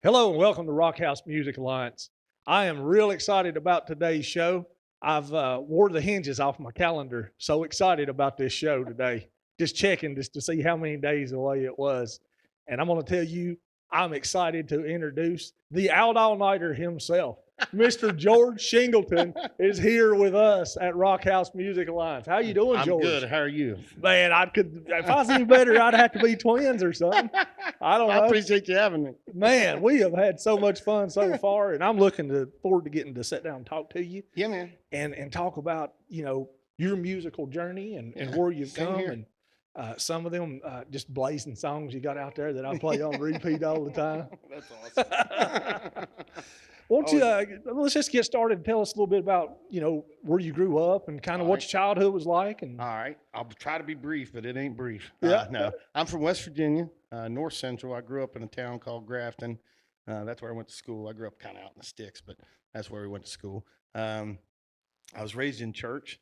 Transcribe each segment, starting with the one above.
Hello and welcome to Rock House Music Alliance. I am real excited about today's show. I've wore the hinges off my calendar. So excited about this show today. Just checking just to see how many days away it was. And I'm going to tell you, I'm excited to introduce the out all nighter himself. Mr. George Shingleton is here with us at Rock House Music Alliance. How you doing, I'm good. George? How are you? Man, I could if I was any better, I'd have to be twins or something. I don't I know. appreciate you having me. Man, we have had so much fun so far, and I'm looking forward to getting to sit down and talk to you Yeah, man. and talk about your musical journey and where you've Same come here. and some of them just blazing songs you got out there that I play on repeat all the time. That's awesome. Won't you Oh, let's just get started and tell us a little bit about where you grew up and kind of all what right. your childhood was like and All right. I'll try to be brief, but it ain't brief. yeah. No, I'm from West Virginia, North Central. I grew up in a town called Grafton. That's where I went to school. I grew up kind of out in the sticks, but that's where we went to school. I was raised in church,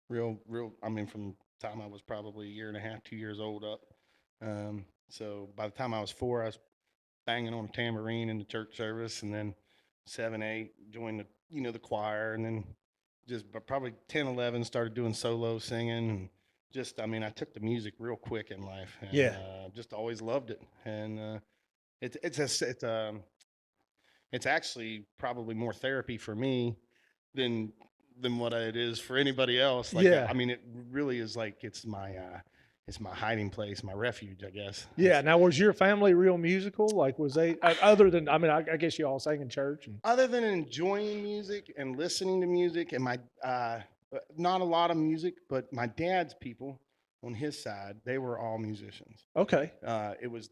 real. I mean, from the time I was probably a year and a half, 2 years old up. So by the time I was 4, I was banging on a tambourine in the church service, and then 7, 8 joined the choir, and then just probably 10, 11 started doing solo singing, and just I mean I took the music real quick in life, and Yeah. just always loved it, and it's actually probably more therapy for me than what it is for anybody else. Like Yeah. I mean, it really is like it's my hiding place, my refuge, I guess. Yeah. Now, was your family real musical? Like, was they other than? I mean, I guess you all sang in church and. Other than enjoying music and listening to music, and my not a lot of music, but my dad's people on his side, they were all musicians. Okay. It was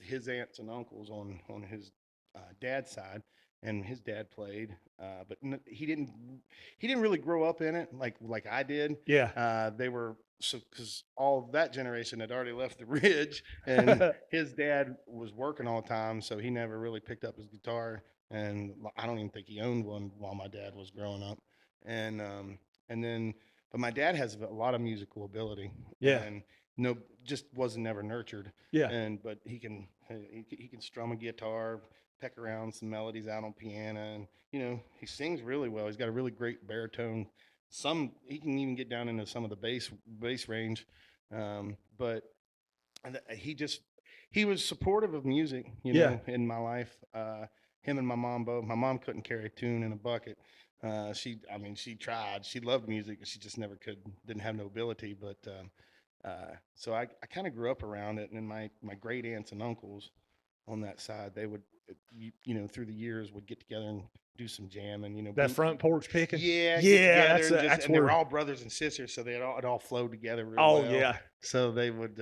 his aunts and uncles on his dad's side, and his dad played, but he didn't really grow up in it like I did. Yeah. They were so because all that generation had already left the ridge, and his dad was working all the time, so he never really picked up his guitar, and I don't even think he owned one while my dad was growing up, and and then but my dad has a lot of musical ability, Yeah. and no, just wasn't never nurtured, Yeah. and but he can strum a guitar, peck around some melodies out on piano, and he sings really well. He's got a really great baritone. Some he can even get down into some of the bass range, but he was supportive of music, Yeah. in my life. Him and my mom both. My mom couldn't carry a tune in a bucket. I mean, she tried. She loved music, she just never could. Didn't have no ability. But so I kind of grew up around it, and then my great aunts and uncles on that side, they would, through the years, would get together and do some jamming. That front porch picking. Yeah, get Yeah. together and That's they where. were all brothers and sisters, so it all flowed together real Oh well. yeah. So they would,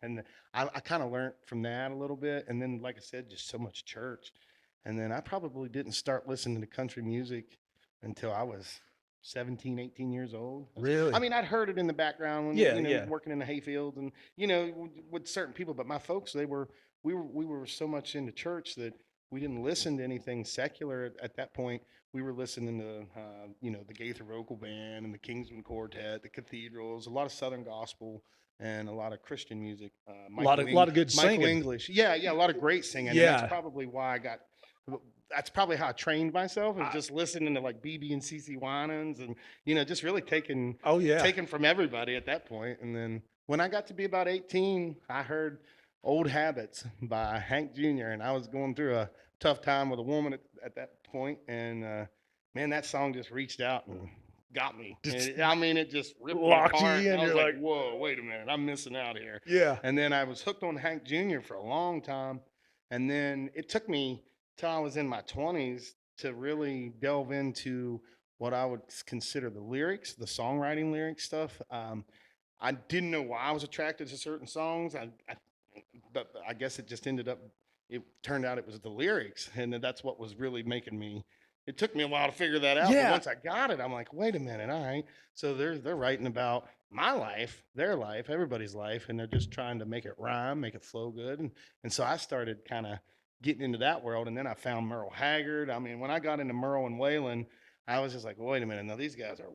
and I kind of learned from that a little bit, and then like I said, just so much church, and then I probably didn't start listening to country music until I was 17, 18 years old. I Really. mean, I'd heard it in the background when Yeah. Yeah. working in the hayfield, and with certain people, but my folks, we were so much into church that we didn't listen to anything secular at that point. We were listening to the Gaither Vocal Band and the Kingsman Quartet, the Cathedrals, a lot of Southern gospel, and a lot of Christian music. Lot of good Michael singing. English, yeah, a lot of great singing, and that's Yeah. probably why I got. That's probably how I trained myself, is just listening to like BB and CC Winans, and just really Oh yeah. taking from everybody at that point. And then when I got to be about 18, I heard "Old Habits" by Hank Jr., and I was going through a tough time with a woman at that point, and man, that song just reached out and got me. I mean, it just ripped me Locked you apart. in. And I was You're like, like, "Whoa, wait a minute, I'm missing out here." yeah. And then I was hooked on Hank Jr. for a long time, and then it took me till I was in my 20s to really delve into what I would consider the lyrics, the songwriting lyric stuff. I didn't know why I was attracted to certain songs. But I guess it just ended up. It turned out it was the lyrics, and that's what was really making me. It took me a while to figure that out, but Yeah. once I got it, I'm like, wait a minute, all right. So they're writing about my life, their life, everybody's life, and they're just trying to make it rhyme, make it flow good, and so I started kind of getting into that world, and then I found Merle Haggard. I mean, when I got into Merle and Waylon, I was just like, wait a minute, now these guys are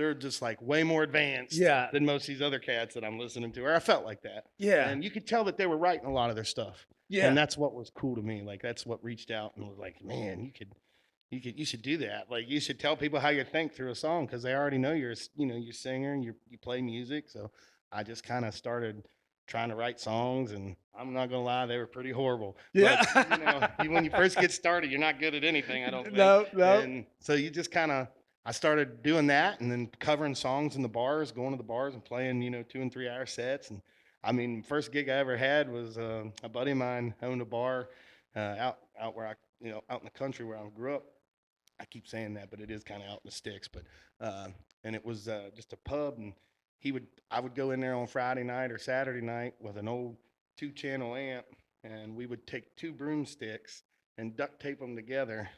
they're just like way more advanced Yeah. than most of these other cats that I'm listening to, or I felt like that. Yeah. And you could tell that they were writing a lot of their stuff. Yeah. And that's what was cool to me. Like that's what reached out and was like, man, you should do that. Like you should tell people how you think through a song because they already know you're you're a singer and you play music. So I just kind of started trying to write songs, and I'm not gonna lie, they were pretty horrible. Yeah. But when you first get started, you're not good at anything, I don't think. No. And so you just kind of I started doing that, and then covering songs in the bars, going to the bars and playing 2 and 3 hour sets. And I mean, first gig I ever had was a buddy of mine owned a bar out where I out in the country where I grew up. I keep saying that, but it is kind of out in the sticks. But and it was just a pub, and I would go in there on Friday night or Saturday night with an old 2-channel amp, and we would take 2 broomsticks and duct tape them together.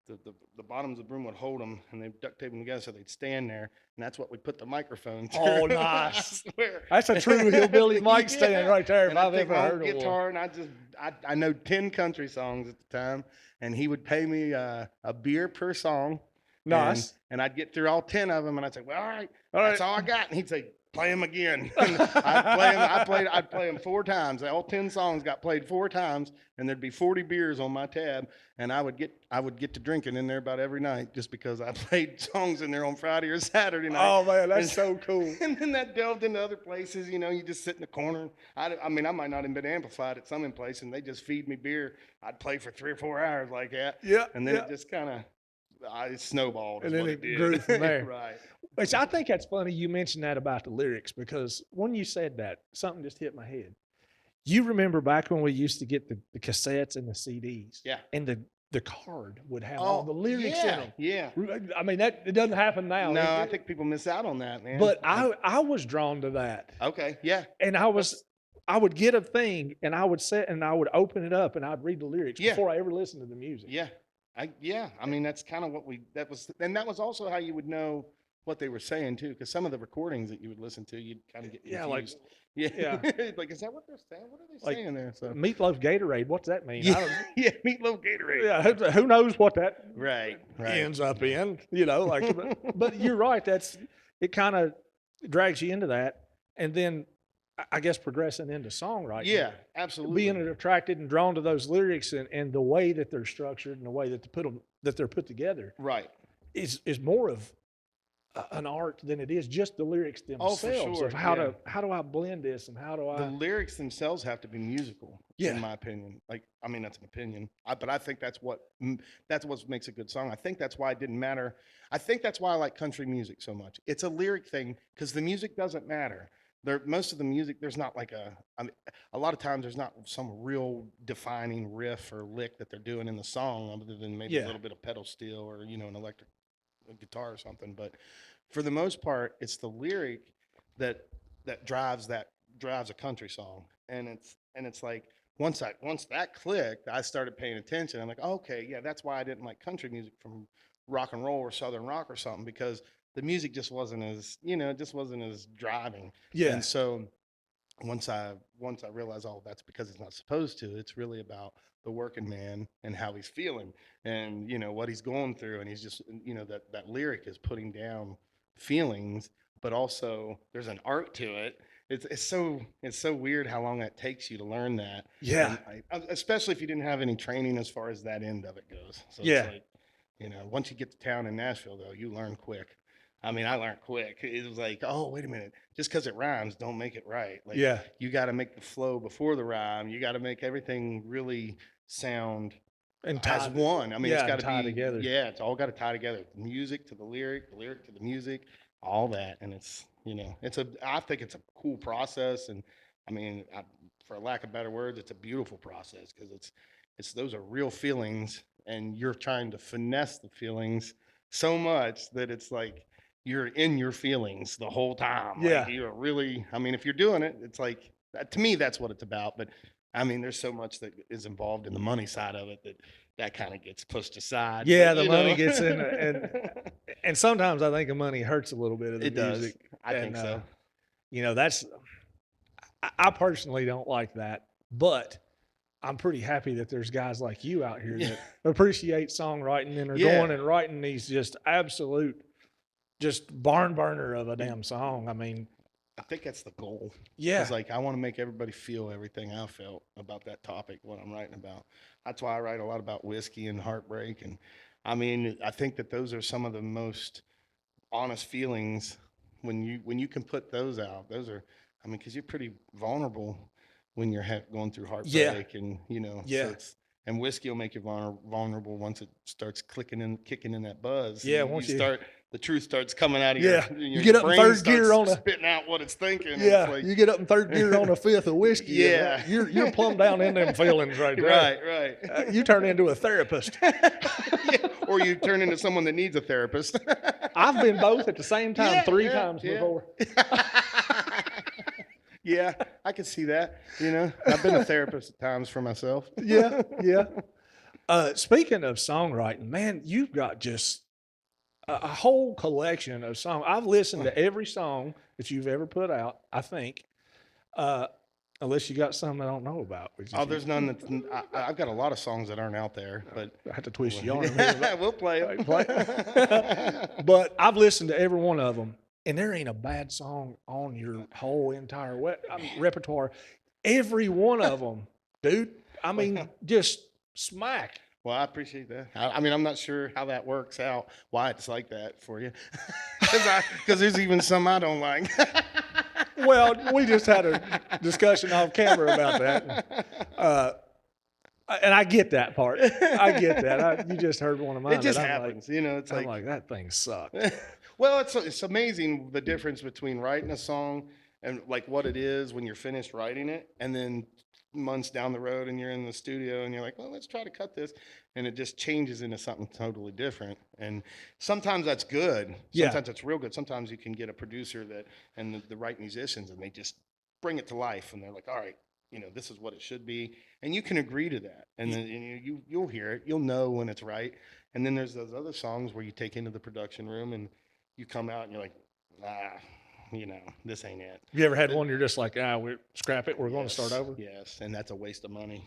The bottoms of the broom would hold them, and they duct tape them together so they'd stand there, and that's what we put the microphone through. Oh, nice. That's a true hillbilly mic stand right there. If And I I've take ever my heard own of guitar, one. and I know 10 country songs at the time, and he would pay me a beer per song. Nice. And I'd get through all 10 of them, and I'd say, well, all right, All that's right. all I got. And he'd say, play them again. And I'd play them 4 times. All 10 songs got played 4 times, and there'd be 40 beers on my tab, and I would get to drinking in there about every night just because I played songs in there on Friday or Saturday night. Oh man, that's And- so cool. And then that delved into other places. You just sit in the corner. I mean, I might not have been amplified at some place, and they just feed me beer. I'd play for 3 or 4 hours like that. Yeah. And then yeah. it just kind of it snowballed. And is then what it did. grew from there. Right. Which I think that's funny you mentioned that about the lyrics, because when you said that, something just hit my head. You remember back when we used to get the cassettes and the CDs, Yeah. and the card would have all the lyrics yeah, in them. Yeah. I mean, it doesn't happen now. No, I think people miss out on that, man. But I was drawn to that, Okay. Yeah. and I would get a thing, and I would sit and I would open it up and I'd read the lyrics Yeah. before I ever listened to the music. Yeah. I mean, that's kind of what that was also how you would know what they were saying too, because some of the recordings that you would listen to, you'd kind of get confused. Yeah, like yeah. Like, is that what they're saying? What are they Like, saying there? So Meatloaf Gatorade. What's that mean? I yeah, don't, yeah, Meatloaf Gatorade. yeah, who knows what that Right. ends up in? But you're right. It kind of drags you into that, and then I guess progressing into songwriting. Yeah, absolutely. Being attracted and drawn to those lyrics and the way that they're structured and the way that they're put together Right. is more of an art than it is just the lyrics Oh, themselves. for sure. Of how yeah. do I blend this and how do The I? lyrics themselves have to be musical, Yeah. in my opinion. Like, I mean, that's an opinion, but I think that's what makes a good song. I think that's why it didn't matter. I think that's why I like country music so much. It's a lyric thing because the music doesn't matter. Most of the music, there's not like a lot of times there's not some real defining riff or lick that they're doing in the song, other than maybe Yeah. a little bit of pedal steel or an electric guitar or something. But for the most part, it's the lyric that drives a country song, and it's like once that clicked, I started paying attention. I'm like, okay, yeah, that's why I didn't like country music from rock and roll or southern rock or something, because the music just wasn't as driving. Yeah. And so once I realized, oh, that's because it's not supposed to. It's really about the working man and how he's feeling, and what he's going through, and he's just that lyric is putting down feelings, but also there's an art to it. It's so weird how long that takes you to learn that. Yeah. And especially if you didn't have any training as far as that end of it goes. So Yeah. it's like, once you get to town in Nashville, though, you learn quick. I mean, I learned quick. It was like, oh, wait a minute. Just because it rhymes, don't make it right. Like, Yeah. you got to make the flow before the rhyme. You got to make everything really sound And as tied- one. I mean, yeah, it's got and tie to be together. Yeah, it's all got to tie together. The music to the lyric to the music, all that. And it's I think it's a cool process. And I mean, for lack of better words, it's a beautiful process because it's those are real feelings, and you're trying to finesse the feelings so much that it's like you're in your feelings the whole time. Yeah. Like you're really, I mean, if you're doing it, it's like to me, that's what it's about. But I mean, there's so much that is involved in the money side of it that kind of gets pushed aside. Yeah, but, the money gets in, and sometimes I think the money hurts a little bit of the it does. music. I think so. That's I personally don't like that, but I'm pretty happy that there's guys like you out here Yeah. that appreciate songwriting and are Yeah. going and writing these just absolute just barn burner of a damn song. I mean, I think that's the goal. yeah, It's like I want to make everybody feel everything I felt about that topic, what I'm writing about. That's why I write a lot about whiskey and heartbreak. And I mean, I think that those are some of the most honest feelings when you can put those out. Those are, I mean, because you're pretty vulnerable when you're going through yeah, heartbreak, and so yeah, it's and whiskey will make you vulnerable once it starts kicking in that buzz. yeah. You Once you, start the truth starts coming out of yeah, you your get up in brain third gear starts on a, spitting out what it's thinking, and it's yeah, like you get up in third gear on a fifth of whiskey, and yeah, you're plumb down in them feelings right there. right. You turn into a therapist. Yeah, or you turn into someone that needs a therapist. I've been both at the same time Yeah, three yeah, times yeah. before. Yeah, I can see that. I've been a therapist at times for myself. Yeah, yeah. Speaking of songwriting, man, you've got just a whole collection of songs. I've listened to every song that you've ever put out, I think, uh, unless you got some I don't know about. Which Oh, is there's none that's. I've got a lot of songs that aren't out there, but I have to twist your arm here. we'll play them. But I've listened to every one of them, and there ain't a bad song on your whole entire repertoire. Every one of them, dude. I mean, just smack. Well, I appreciate that. I mean, I'm not sure how that works out, why it's like that for you, because there's even some I don't like. Well, we just had a discussion off camera about that. And I get that part. I get that. You just heard one of mine. It just that I'm happens, It's I'm like, like, that thing sucked. well, it's amazing the difference between writing a song and like what it is when you're finished writing it, and then months down the road and you're in the studio and you're like, well, let's try to cut this, and it just changes into something totally different. And sometimes that's good. Yeah. Sometimes it's real good. Sometimes you can get a producer and the right musicians, and they just bring it to life, and they're like, all right, this is what it should be, and you can agree to that, and then you'll hear it, you'll know when it's right. And then there's those other songs where you take into the production room and you come out and you're like, this ain't it. Have you ever had one you're just like, we scrap it, we're going to start over? Yes, and that's a waste of money.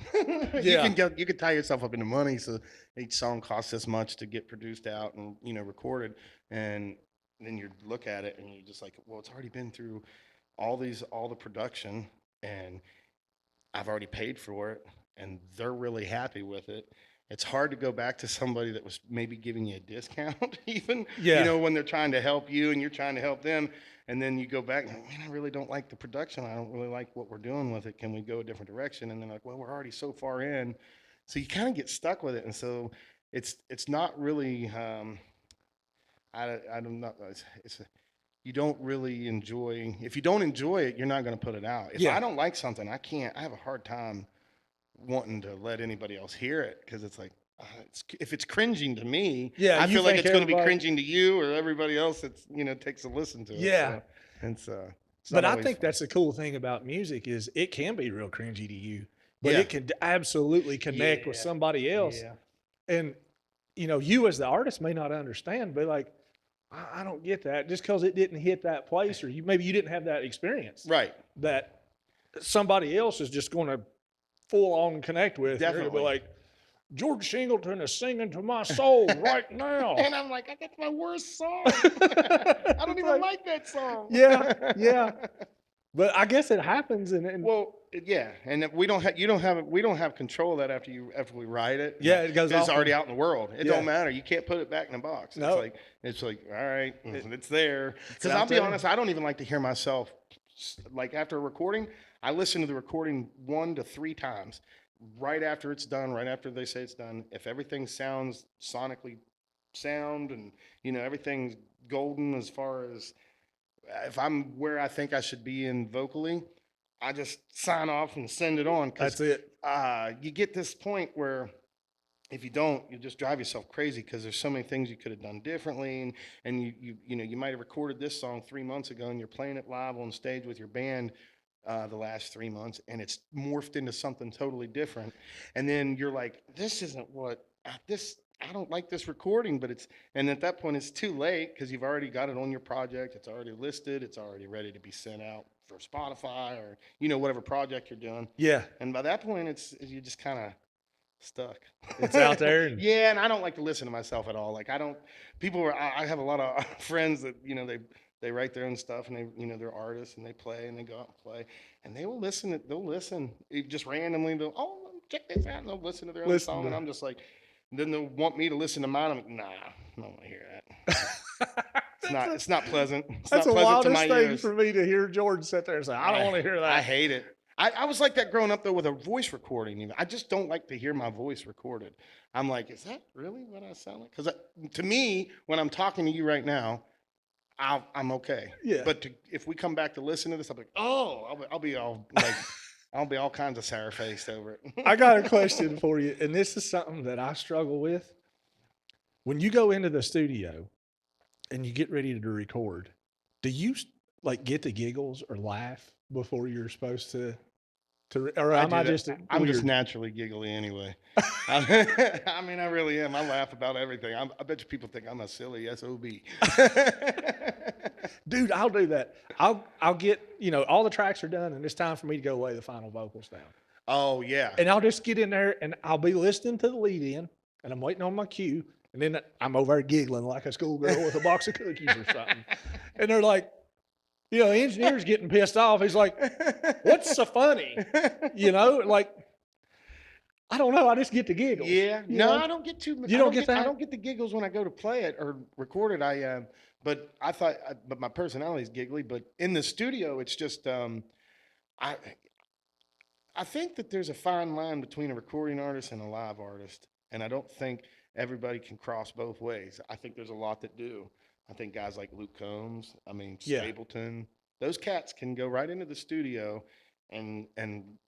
Yeah. You can tie yourself up into money, so each song costs this much to get produced out and recorded, and then you look at it and you're just like, well, it's already been through all the production, and I've already paid for it, and they're really happy with it. It's hard to go back to somebody that was maybe giving you a discount, even, Yeah. when they're trying to help you and you're trying to help them. And then you go back and like, man, I really don't like the production. I don't really like what we're doing with it. Can we go a different direction? And then like, well, we're already so far in. So you kind of get stuck with it. And so it's not really, I don't know. You don't really enjoy, if you don't enjoy it, you're not going to put it out. If Yeah. I don't like something, I have a hard time wanting to let anybody else hear it, because it's like, if it's cringing to me, Yeah, I you feel like think it's going to be everybody- cringing to you or everybody else that's takes a listen to it. Yeah. So, it's But not I always think fun. that's the cool thing about music is it can be real cringy to you, but Yeah. it can absolutely connect with Yeah. somebody else. Yeah. And, you as the artist may not understand, but like, I don't get that just because it didn't hit that place, or maybe you didn't have that experience Right. that somebody else is just going to full on connect with. They're gonna be Definitely. like, George Shingleton is singing to my soul right now. And I'm like, that's my worst song. I don't even like that song. Yeah. But I guess it happens, and Well, yeah, and if we don't have control of that after we write it. Yeah, it goes It's off already and- out in the world. It Yeah. don't matter. You can't put it back in a box. No. It's like all right, it's there. Because out I'll be there. honest, I don't even like to hear myself. Like after a recording, I listen to the recording 1 to 3 times. Right after it's done, right after they say it's done. If everything sounds sonically sound, and everything's golden as far as if I'm where I think I should be in vocally, I just sign off and send it on. that's it. You get this point where if you don't, you just drive yourself crazy, because there's so many things you could have done differently, and you might have recorded this song 3 months ago, and you're playing it live on stage with your band the last 3 months, and it's morphed into something totally different, and then you're like, this isn't what this. I don't like this recording, and at that point it's too late, because you've already got it on your project. It's already listed. It's already ready to be sent out for Spotify or whatever project you're doing. Yeah. And by that point, you just kind of stuck. It's out there. And Yeah, and I don't like to listen to myself at all. Like I don't. People are. I have a lot of friends that they write their own stuff and they're artists and they play and they go out and play and they will listen. They'll listen just randomly. They'll check this out and they'll listen to their own listen song and to I'm just like. Then they'll want me to listen to mine. I'm like, nah, I don't want to hear that. It's not pleasant. It's that's not the pleasant to wildest my thing ears. for me to hear Jordan sit there and say, I don't want to hear that. I hate it. I was like that growing up though with a voice recording. Even I just don't like to hear my voice recorded. I'm like, is that really what I sound like? Because to me, when I'm talking to you right now, I'm okay. Yeah. But if we come back to listen to this, I'll be like, oh, I'll be all like, I'll be all kinds of sour faced over it. I got a question for you, and this is something that I struggle with. When you go into the studio and you get ready to record, do you like get the giggles or laugh before you're supposed to or am I just I'm just weird? naturally giggly anyway. I mean, I really am. I laugh about everything. I bet you people think I'm a silly SOB. Dude, I'll do that. I'll get, all the tracks are done and it's time for me to go lay the final vocals down. Oh yeah. And I'll just get in there and I'll be listening to the lead in and I'm waiting on my cue. And then I'm over there giggling like a schoolgirl with a box of cookies or something. And they're like, the engineer's getting pissed off. He's like, what's so funny? Like, I don't know. I just get the giggles. Yeah. No, I don't get too much. You don't get that? I don't get the giggles when I go to play it or record it. But my personality is giggly. But in the studio, it's just, I think that there's a fine line between a recording artist and a live artist. And I don't think everybody can cross both ways. I think there's a lot that do. I think guys like Luke Combs, Shingleton, those cats can go right into the studio and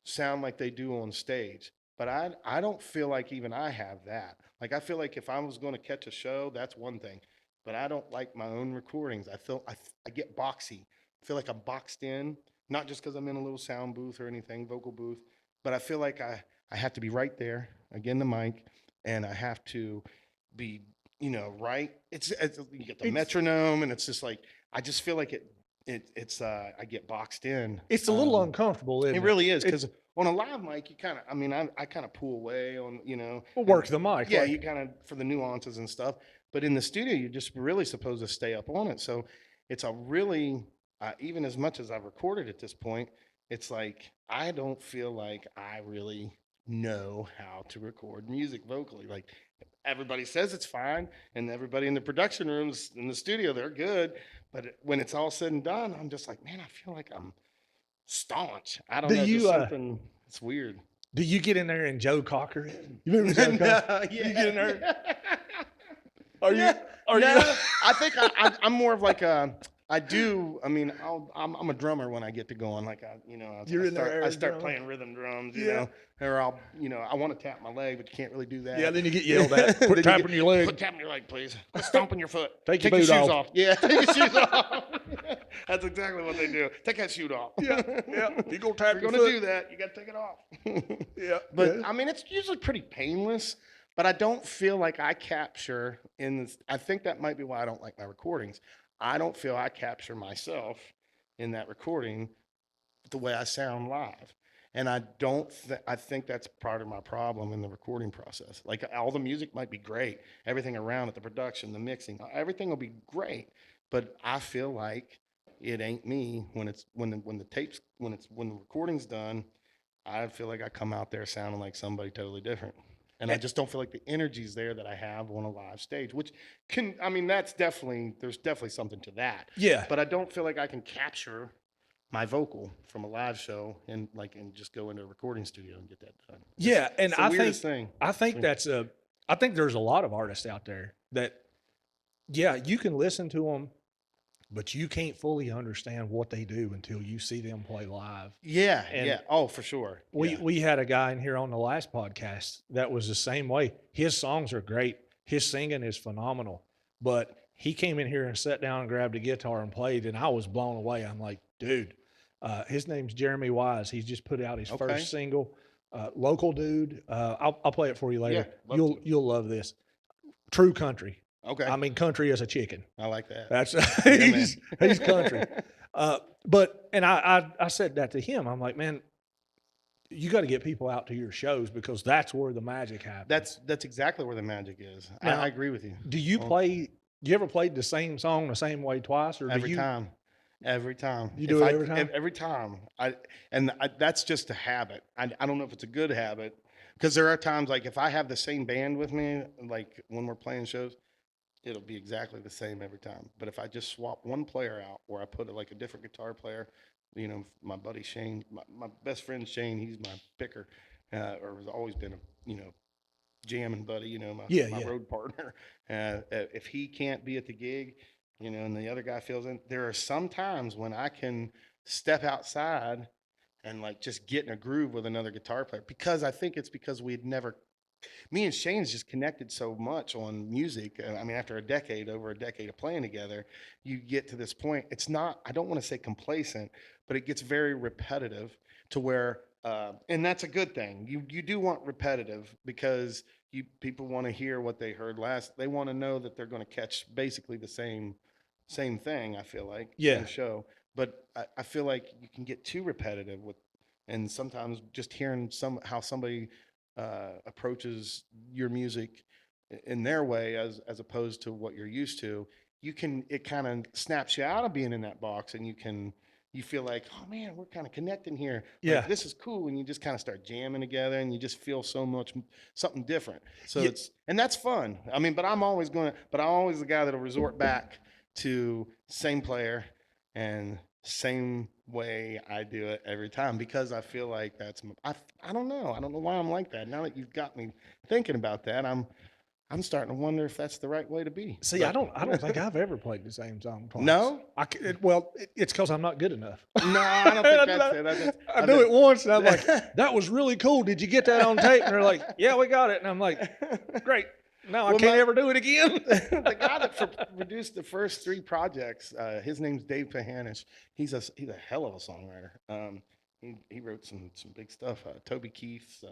sound like they do on stage. But I don't feel like even I have that. Like I feel like if I was going to catch a show, that's one thing. But I don't like my own recordings. I get boxy. I feel like I'm boxed in, not just because I'm in a little sound booth or anything, vocal booth, but I feel like I have to be right there, again the mic, and I have to be right. It's you get the metronome, and it's just like I just feel like I get boxed in. It's a little uncomfortable. Isn't It really is because on a live mic, you kind of, I kind of pull away on, work the mic. Yeah, you kind of for the nuances and stuff. But in the studio, you're just really supposed to stay up on it. So it's a really, even as much as I've recorded at this point, it's like I don't feel like I really know how to record music vocally. Like everybody says it's fine, and everybody in the production rooms in the studio, they're good. But when it's all said and done, I'm just like, man, I feel like I'm staunch. I don't know. You, just something. It's weird. Do you get in there and Joe Cocker it? You remember Joe Cocker? Yeah. You get in there. Are you? I think I'm more of like a. I do. I mean, I'm a drummer when I get to going. Like I start playing rhythm drums. Or I want to tap my leg, but you can't really do that. Yeah, then you get yelled at. Quit tapping your leg. Quit tapping your leg, please. Quit stomping your foot. Take your shoes boot off. Yeah, take your shoes off. That's exactly what they do. Take that shoe off. Yeah. If you're gonna tap If your you're foot, gonna do that, you got to take it off. Yeah. But I mean, it's usually pretty painless. But I don't feel like I capture in this. I think that might be why I don't like my recordings. I don't feel I capture myself in that recording the way I sound live. And I think that's part of my problem in the recording process. Like all the music might be great. Everything around it, the production, the mixing, everything will be great. But I feel like it ain't me when the recording's done. I feel like I come out there sounding like somebody totally different. And I just don't feel like the energy's there that I have on a live stage, which there's definitely something to that. Yeah. But I don't feel like I can capture my vocal from a live show and just go into a recording studio and get that done. Yeah. And I think I think there's a lot of artists out there that, you can listen to them, but you can't fully understand what they do until you see them play live. Yeah, And yeah. Oh, for sure. We had a guy in here on the last podcast that was the same way. His songs are great. His singing is phenomenal. But he came in here and sat down and grabbed a guitar and played, and I was blown away. I'm like, dude, his name's Jeremy Wise. He's just put out his first single. Local dude. I'll play it for you later. Yeah, you'll love this. True country. Okay. I mean, country as a chicken. I like that. That's he's country. But I said that to him. I'm like, man, you got to get people out to your shows because that's where the magic happens. That's exactly where the magic is. Now, I agree with you. do you Well, play? You ever played the same song the same way twice, or do every time, every time. you do it every time? Every time, that's just a habit. I don't know if it's a good habit because there are times like if I have the same band with me, like when we're playing shows, it'll be exactly the same every time. But if I just swap one player out, or I put like a different guitar player, my buddy Shane, my best friend Shane, he's my picker, or has always been a jamming buddy, Yeah, my yeah, road partner. If he can't be at the gig, and the other guy fills in, there are some times when I can step outside and like just get in a groove with another guitar player because I think it's because we'd never me and Shane's just connected so much on music. I mean, after over a decade of playing together, you get to this point. It's not, I don't want to say complacent, but it gets very repetitive to where, and that's a good thing. You do want repetitive because people want to hear what they heard last. They want to know that they're going to catch basically the same thing. I feel like yeah, same show, but I feel like you can get too repetitive and sometimes just hearing how somebody approaches your music in their way as opposed to what you're used to, it kind of snaps you out of being in that box, and you feel like, oh man, we're kind of connecting here. yeah, Like this is cool, and you just kind of start jamming together, and you just feel so much something different. So yeah. and that's fun. I mean, but I'm always the guy that'll resort back to same player and same way I do it every time because I feel like I don't know. I don't know why I'm like that. Now that you've got me thinking about that, I'm starting to wonder if that's the right way to be. See, But I don't think I've ever played the same song twice. no, It's because I'm not good enough. no, I don't think that's it. I do it once, and I'm like, "That was really cool. Did you get that on tape?" And they're like, "Yeah, we got it." And I'm like, "Great. Now I Well, can't ever do it again." the guy that produced the first three projects, his name's Dave Pahanish. He's a hell of a songwriter. He wrote some big stuff. Toby Keith's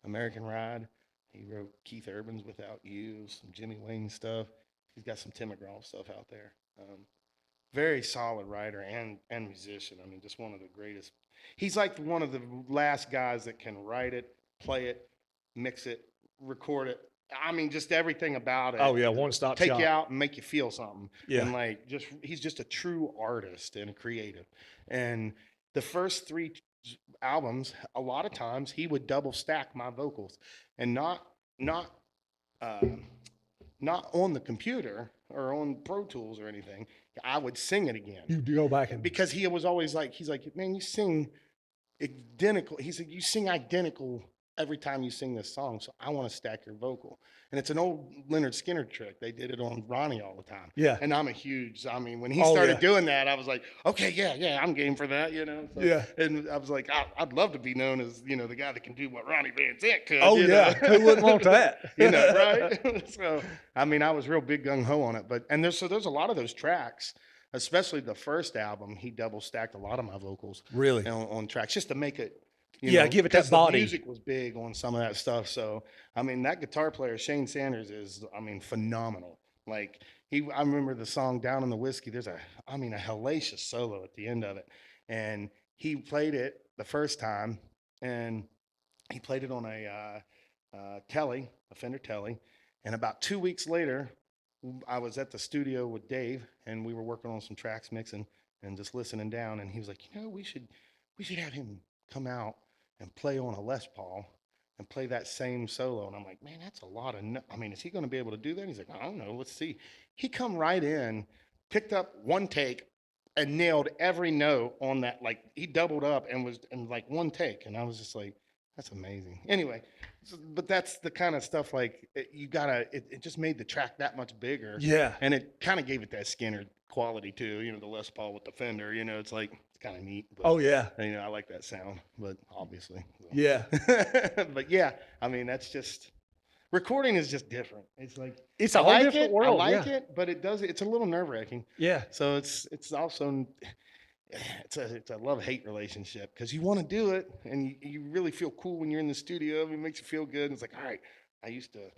American Ride. He wrote Keith Urban's Without You, some Jimmy Wayne stuff. He's got some Tim McGraw stuff out there. Very solid writer and musician. I mean, just one of the greatest. He's like one of the last guys that can write it, play it, mix it, record it. I mean, just everything about it. Oh yeah, one stop Take shop. you out and make you feel something. Yeah, And like, he's just a true artist and a creative. And the first three albums, a lot of times he would double stack my vocals, and not uh, not on the computer or on Pro Tools or anything. I would sing it again you go back and because he was always like, he's like, man, you sing identical. He said, you sing identical every time you sing this song. So I want to stack your vocal. And it's an old Leonard Skinner trick. They did it on Ronnie all the time. yeah, And I mean, when he oh started yeah, doing that, I was like, okay, yeah, I'm game for that, So, yeah, and I was like, I'd love to be known as, the guy that can do what Ronnie Van Zant could. oh yeah. Who wouldn't want that? Right? So, I mean, I was real big gung ho on it, and there's a lot of those tracks, especially the first album. He double stacked a lot of my vocals Really? on tracks just to make it, Yeah, give it that 'cause body. The music was big on some of that stuff. So, I mean, that guitar player, Shane Sanders, is, I mean, phenomenal. Like, I remember the song Down in the Whiskey. There's a hellacious solo at the end of it. And he played it the first time, and he played it on a Fender Telly. And about 2 weeks later, I was at the studio with Dave, and we were working on some tracks, mixing and just listening down. And he was like, we should have him come out and play on a Les Paul and play that same solo. And I'm like, man, that's a lot of. I mean, is he going to be able to do that? He's like, I don't know. Let's see. He come right in, picked up one take, and nailed every note on that. Like he doubled up and was in like one take. And I was just like, that's amazing. Anyway, but that's the kind of stuff like it just made the track that much bigger. Yeah, And it kind of gave it that Skinner quality too, the Les Paul with the Fender, it's like, it's kind of neat. But, oh yeah, I like that sound, but obviously. So. yeah. But yeah, I mean, that's just, recording is just different. It's like, It's a whole different world. I like yeah. it, but it's a little nerve wracking. Yeah, So it's also, it's a love-hate relationship because you want to do it and you really feel cool when you're in the studio. It makes you feel good. And it's like, all right, I used to,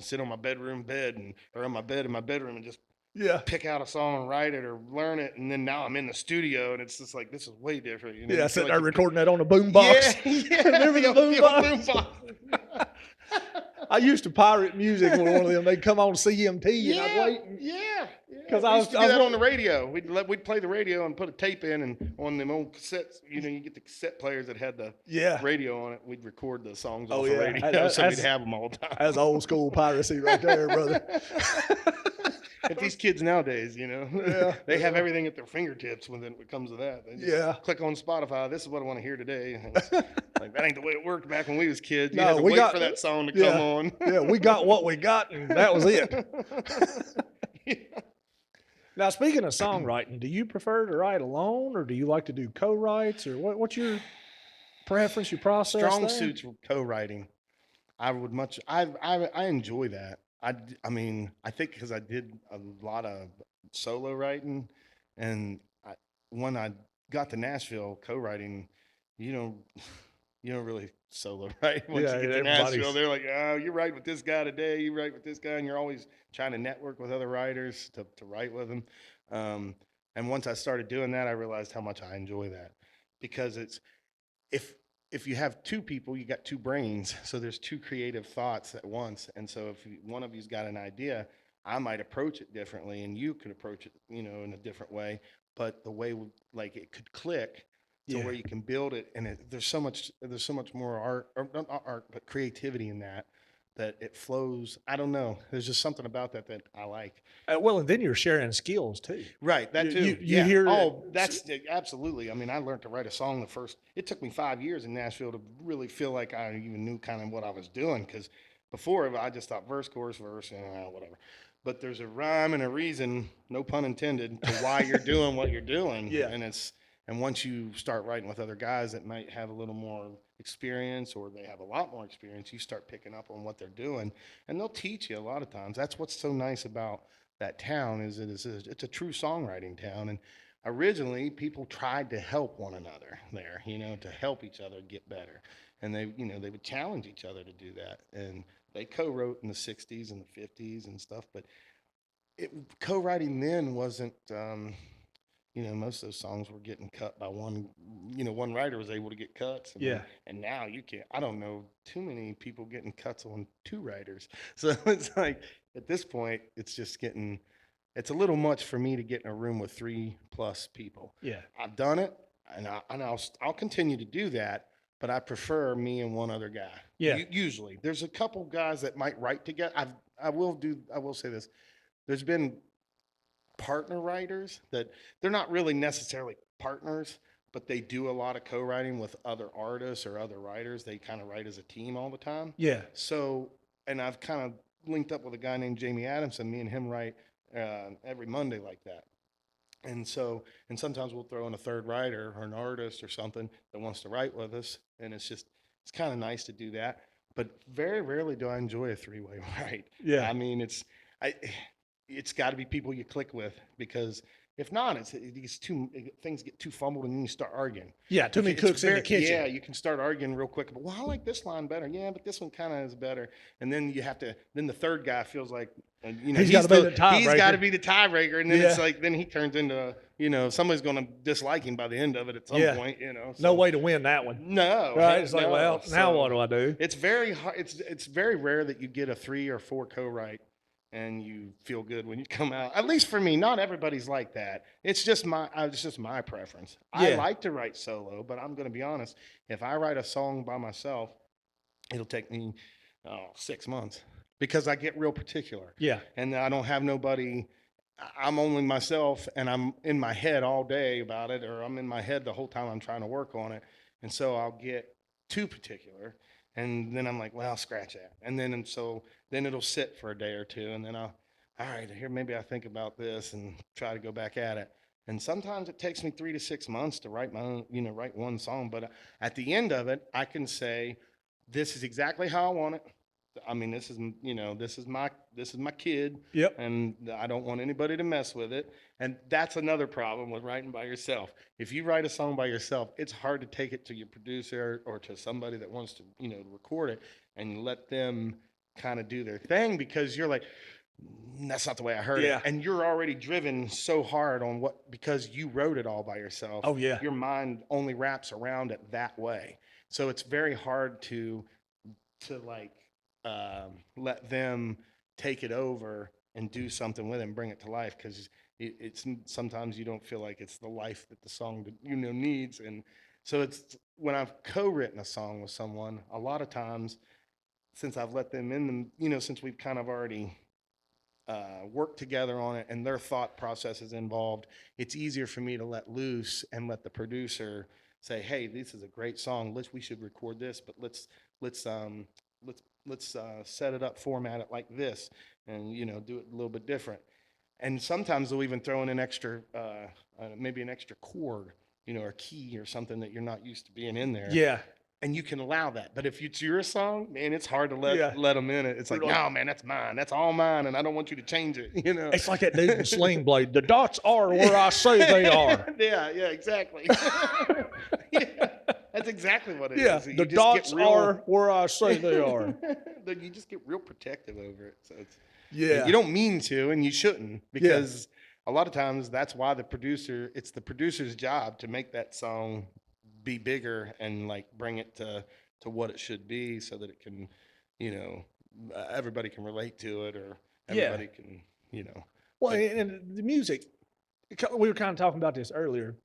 sit on my bedroom bed or on my bed in my bedroom and just Yeah. pick out a song and write it or learn it, and then now I'm in the studio and it's just like this is way different. You know, Yeah, you feel sitting like there you recording that on the yeah, boombox. yeah, Remember the the old boombox? boombox. I used to pirate music with one of them. They'd come on CMT, and I'd Yeah, wait yeah, because yeah. We used to I do was that on the waiting. radio. We'd play the radio and put a tape in, and on them old cassettes, you know, you get the cassette players that had the Yeah. radio on it. We'd record the songs Oh off the yeah. radio, so we'd have them all the That's time. old school piracy right there, brother. But these kids nowadays, you know, Yeah. they have Yeah. everything at their fingertips when it comes to that. They just Yeah. click on Spotify. This is what I want to hear today. And it's like that ain't the way it worked back when we was kids. You had No, to we wait got for that song to come yeah. on. Yeah, we got what we got, and that was it. Yeah. Now, speaking of songwriting, do you prefer to write alone, or do you like to do co-writes, or what's your preference, your process Strong there? suits were co-writing. I would much. I enjoy that. I mean, I think because I did a lot of solo writing, and when I got to Nashville, co-writing, you know, you don't really solo write. Once Yeah, you get to Nashville, everybody's they're like, oh, you're right with this guy today. You write with this guy, and you're always trying to network with other writers to write with them. Um, and once I started doing that, I realized how much I enjoy that because it's if if you have two people, you got two brains. So there's two creative thoughts at once. And so if one of you's got an idea, I might approach it differently, and you could approach it, you know, in a different way. But the way like it could click to yeah. where you can build it, and there's so much more art, or not art, but creativity in that that it flows. I don't know. There's just something about that that I like. Well, and then you're sharing skills too. Right, that too. You Yeah. hear Oh, that's absolutely. I mean, I learned to write a song the first. It took me 5 years in Nashville to really feel like I even knew kind of what I was doing because before I just thought verse, chorus, verse, and whatever. But there's a rhyme and a reason, no pun intended, to why you're doing what you're doing, yeah. and once you start writing with other guys that might have a little more experience or they have a lot more experience, you start picking up on what they're doing, and they'll teach you a lot of times. That's what's so nice about that town is it's a true songwriting town. And originally people tried to help one another there, you know, to help each other get better, and they, you know, they would challenge each other to do that. And they co-wrote in the 60s and the 50s and stuff, but co-writing then wasn't you know, most of those songs were getting cut by one, you know, one writer was able to get cuts. Yeah. And now you can't, I don't know too many people getting cuts on two writers. So it's like, at this point, it's just getting, it's a little much for me to get in a room with 3+ people. Yeah. I've done it, and I'll continue to do that, but I prefer me and one other guy. Yeah. Usually. There's a couple guys that might write together. I will say this. There's been partner writers that they're not really necessarily partners, but they do a lot of co-writing with other artists or other writers. They kind of write as a team all the time. Yeah. So, and I've kind of linked up with a guy named Jamie Adamson. Me and him write every Monday like that. And so, and sometimes we'll throw in a third writer or an artist or something that wants to write with us. And it's kind of nice to do that. But very rarely do I enjoy a three-way write. Yeah. I mean, I, it's got to be people you click with, because if not, things get too fumbled and then you start arguing. Yeah. Too many cooks in the kitchen. Yeah, you can start arguing real quick. But well, I like this line better. Yeah, but this one kind of is better. And then you have to. Then the third guy feels like, you know, He's gotta be the tiebreaker. He's got to be the tiebreaker. And then Yeah. it's like, then he turns into, you know, somebody's going to dislike him by the end of it at some Yeah. point. You know, No way to win that one. No, Right. It's like, no. well, now So what do I do? it's very hard. It's very rare that you get a 3 or 4 co-write and you feel good when you come out. At least for me, not everybody's like that. It's just my preference. I Yeah. like to write solo, but I'm going to be honest. If I write a song by myself, it'll take me 6 months because I get real particular, Yeah. and I don't have nobody. I'm only myself, and I'm in my head all day about it, or I'm in my head the whole time I'm trying to work on it, and so I'll get too particular. And then I'm like, well, scratch that. And so then it'll sit for a day or two. And then all right, here, maybe I think about this and try to go back at it. And sometimes it takes me 3 to 6 months to write my own, you know, write one song. But at the end of it, I can say, this is exactly how I want it. I mean, this is, you know, this is my kid. Yep. And I don't want anybody to mess with it. And that's another problem with writing by yourself. If you write a song by yourself, it's hard to take it to your producer or to somebody that wants to, you know, record it and let them kind of do their thing, because you're like, That's not the way I heard Yeah. it. And you're already driven so hard on because you wrote it all by yourself. Oh, yeah. Your mind only wraps around it that way. So it's very hard to like let them take it over and do something with it and bring it to life, because it's sometimes you don't feel like it's the life that the song needs. And so it's when I've co-written a song with someone, a lot of times, since I've let them in them, since we've kind of already worked together on it and their thought process is involved, it's easier for me to let loose and let the producer say, hey, this is a great song, we should record this, but let's set it up, format it like this, and do it a little bit different. And sometimes they'll even throw in an extra maybe an extra chord, or key or something that you're not used to being in there. Yeah. And you can allow that. But if it's your song, man, it's hard to Yeah. let them in it. It's like, You're like- no, man, that's mine. That's all mine, and I don't want you to change it. It's like that dude in Sling Blade. The dots are where I say they are. Yeah, exactly. Yeah, that's exactly what it is. Yeah, You the just dots get real- are where I say they are. You just get real protective over it. So it's Yeah. you don't mean to, and you shouldn't, because a lot of times that's why it's the producer's job to make that song be bigger and like bring it to what it should be, so that it can, everybody can relate to it, or everybody can, Well, and the music, we were kind of talking about this earlier.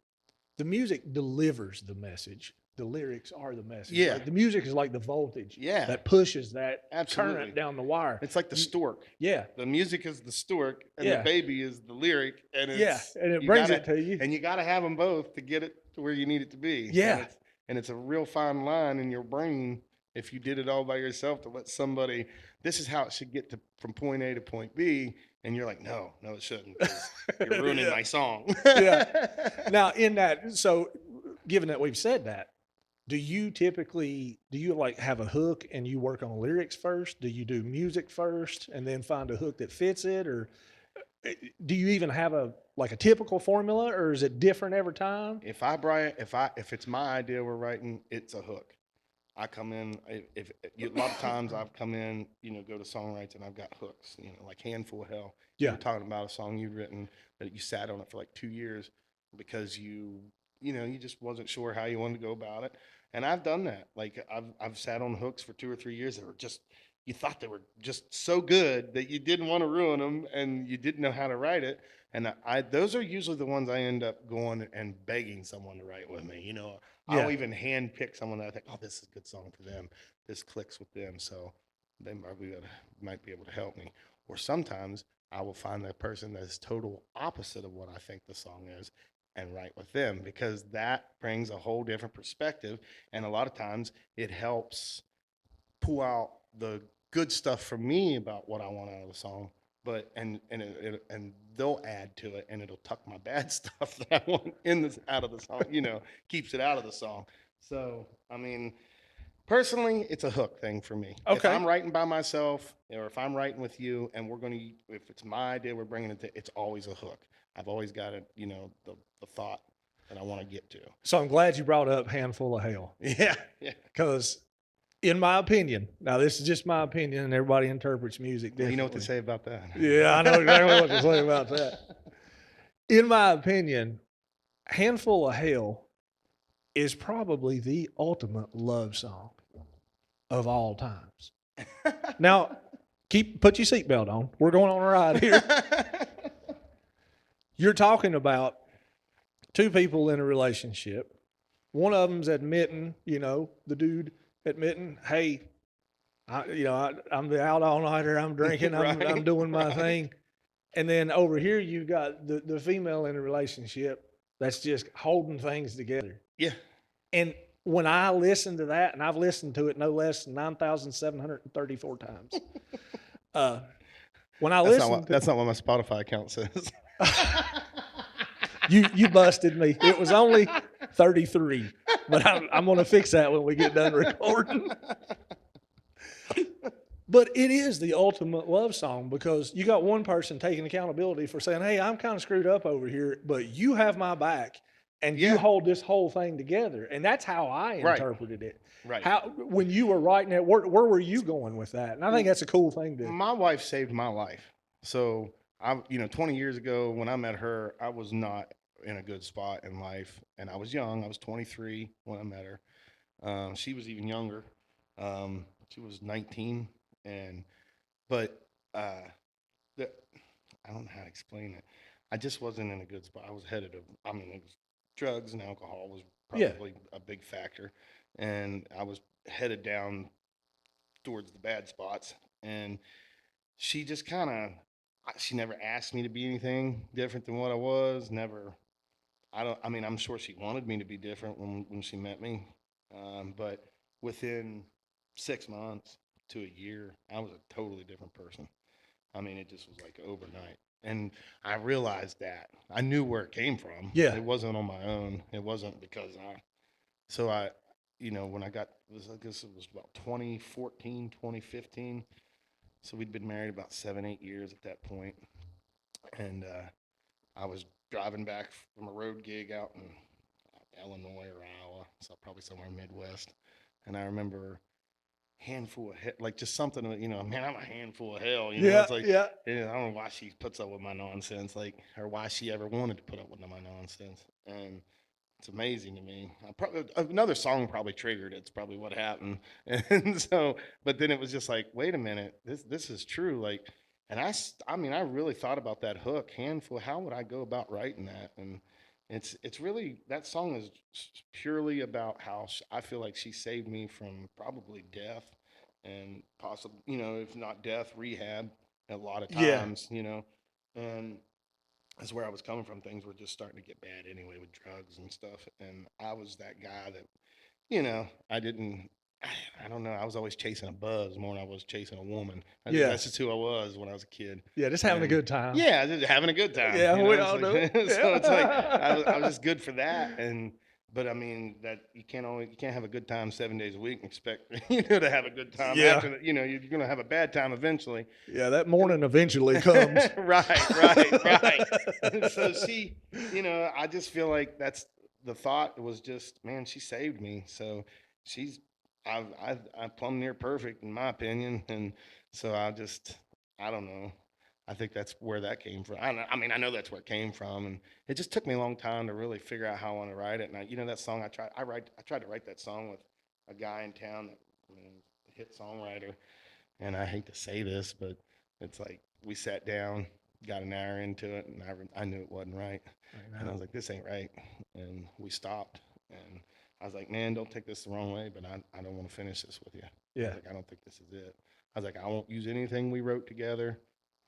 The music delivers the message. The lyrics are the message. Yeah. Like the music is like the voltage Yeah. that pushes that Absolutely. current down the wire. It's like the stork. Yeah. The music is the stork, and Yeah. the baby is the lyric, and it's, And it you brings gotta- it to you. and you got to have them both to get it to where you need it to be. Yeah. And it's a real fine line in your brain, if you did it all by yourself, to let somebody, this is how it should get from point A to point B, and you're like, no, it shouldn't, 'cause you're ruining Yeah. my song. Yeah. Now, in that, so given that we've said that, do you like have a hook and you work on lyrics first? Do you do music first and then find a hook that fits it? Or do you even have a typical formula, or is it different every time? If it's my idea we're writing, it's a hook. I come in, a lot of times I've come in, go to songwrites and I've got hooks, like Handful of Hell. Yeah. You're talking about a song you've written that you sat on it for like 2 years because you just wasn't sure how you wanted to go about it. And I've done that. Like I've sat on hooks for 2 or 3 years that were just, you thought they were just so good that you didn't want to ruin them, and you didn't know how to write it. And those are usually the ones I end up going and begging someone to write with me. I'll even hand pick someone that I think, oh, this is a good song for them. This clicks with them, so they might be able to help me. Or sometimes I will find that person that is total opposite of what I think the song is, and write with them, because that brings a whole different perspective. And a lot of times it helps pull out the good stuff from me about what I want out of the song, but and they'll add to it, and it'll tuck my bad stuff that I want out of the song, keeps it out of the song. So, I mean, personally, it's a hook thing for me. If Okay. I'm writing by myself, or if I'm writing with you and if it's my idea, we're bringing it to, it's always a hook. I've always got it, the thought that I want to get to. So I'm glad you brought up Handful of Hell. Yeah. Because in my opinion, now this is just my opinion, and everybody interprets music differently. You know what to say about that? Yeah, I know exactly what to say about that. In my opinion, Handful of Hell is probably the ultimate love song of all times. Now, put your seatbelt on. We're going on a ride here. You're talking about two people in a relationship. One of them's admitting, the dude admitting, hey, I'm the out all nighter. I'm drinking. I'm doing my thing. And then over here, you've got the female in a relationship that's just holding things together. Yeah. And when I listen to that, and I've listened to it no less than 9,734 times. When I listen, that's not what my Spotify account says. You busted me. It was only 33, but I'm going to fix that when we get done recording. But it is the ultimate love song, because you got one person taking accountability for saying, hey, I'm kind of screwed up over here, but you have my back, and you hold this whole thing together. And that's how I interpreted it. Right. When you were writing it, where were you going with that? And I think that's a cool thing to. My wife saved my life. So I, 20 years ago when I met her, I was not in a good spot in life, and I was young. I was 23 when I met her. She was even younger. She was 19, and but uh, the, I don't know how to explain it. I just wasn't in a good spot. I was headed to. I mean, it was drugs and alcohol was Yeah. probably a big factor, and I was headed down towards the bad spots. And she just kind of, she never asked me to be anything different than what I was. Never. I don't. I mean, I'm sure she wanted me to be different when she met me, but within 6 months to a year, I was a totally different person. I mean, it just was like overnight. And I realized that. I knew where it came from. Yeah. It wasn't on my own. It wasn't because so I, when I got, I guess it was about 2014, 2015. So we'd been married about 7, 8 years at that point. And I was driving back from a road gig out in Illinois or Iowa, so probably somewhere Midwest. And I remember handful of like just something, man, I'm a handful of hell, Yeah. it's like, Yeah. I don't know why she puts up with my nonsense, like, or why she ever wanted to put up with my nonsense. And it's amazing to me. I probably another song probably triggered. It's probably what happened. And so, but then it was just like, wait a minute, this is true. Like, and I mean, I really thought about that hook, handful. How would I go about writing that? And it's really, that song is purely about how I feel like she saved me from probably death, and possible, if not death, rehab a lot of Yeah. times, and that's where I was coming from. Things were just starting to get bad anyway with drugs and stuff. And I was that guy that, I didn't, I don't know. I was always chasing a buzz more than I was chasing a woman. Yeah. That's just who I was when I was a kid. Yeah. Just having a And good time. yeah, just having a good time, Yeah. We It's all do it. like, so it's like, I was Yeah. just good for that. But I mean, that you can't have a good time 7 days a week and expect, to have a good time Yeah. after that. You're going to have a bad time eventually. Yeah. That morning eventually comes. Right. And so she, I just feel like that's the thought was just, man, she saved me. So she's, I plumb near perfect in my opinion. And so I don't know. I think that's where that came from. I mean, I know that's where it came from, and it just took me a long time to really figure out how I want to write it. And that song I tried to write that song with a guy in town that, a hit songwriter, and I hate to say this, but it's like we sat down, got an hour into it, and I knew it wasn't right, and I was like, this ain't right, and we stopped, and I was like, man, don't take this the wrong way, but I don't want to finish this with you. I Yeah. was like, I don't think this is it. I was like, I won't use anything we wrote together.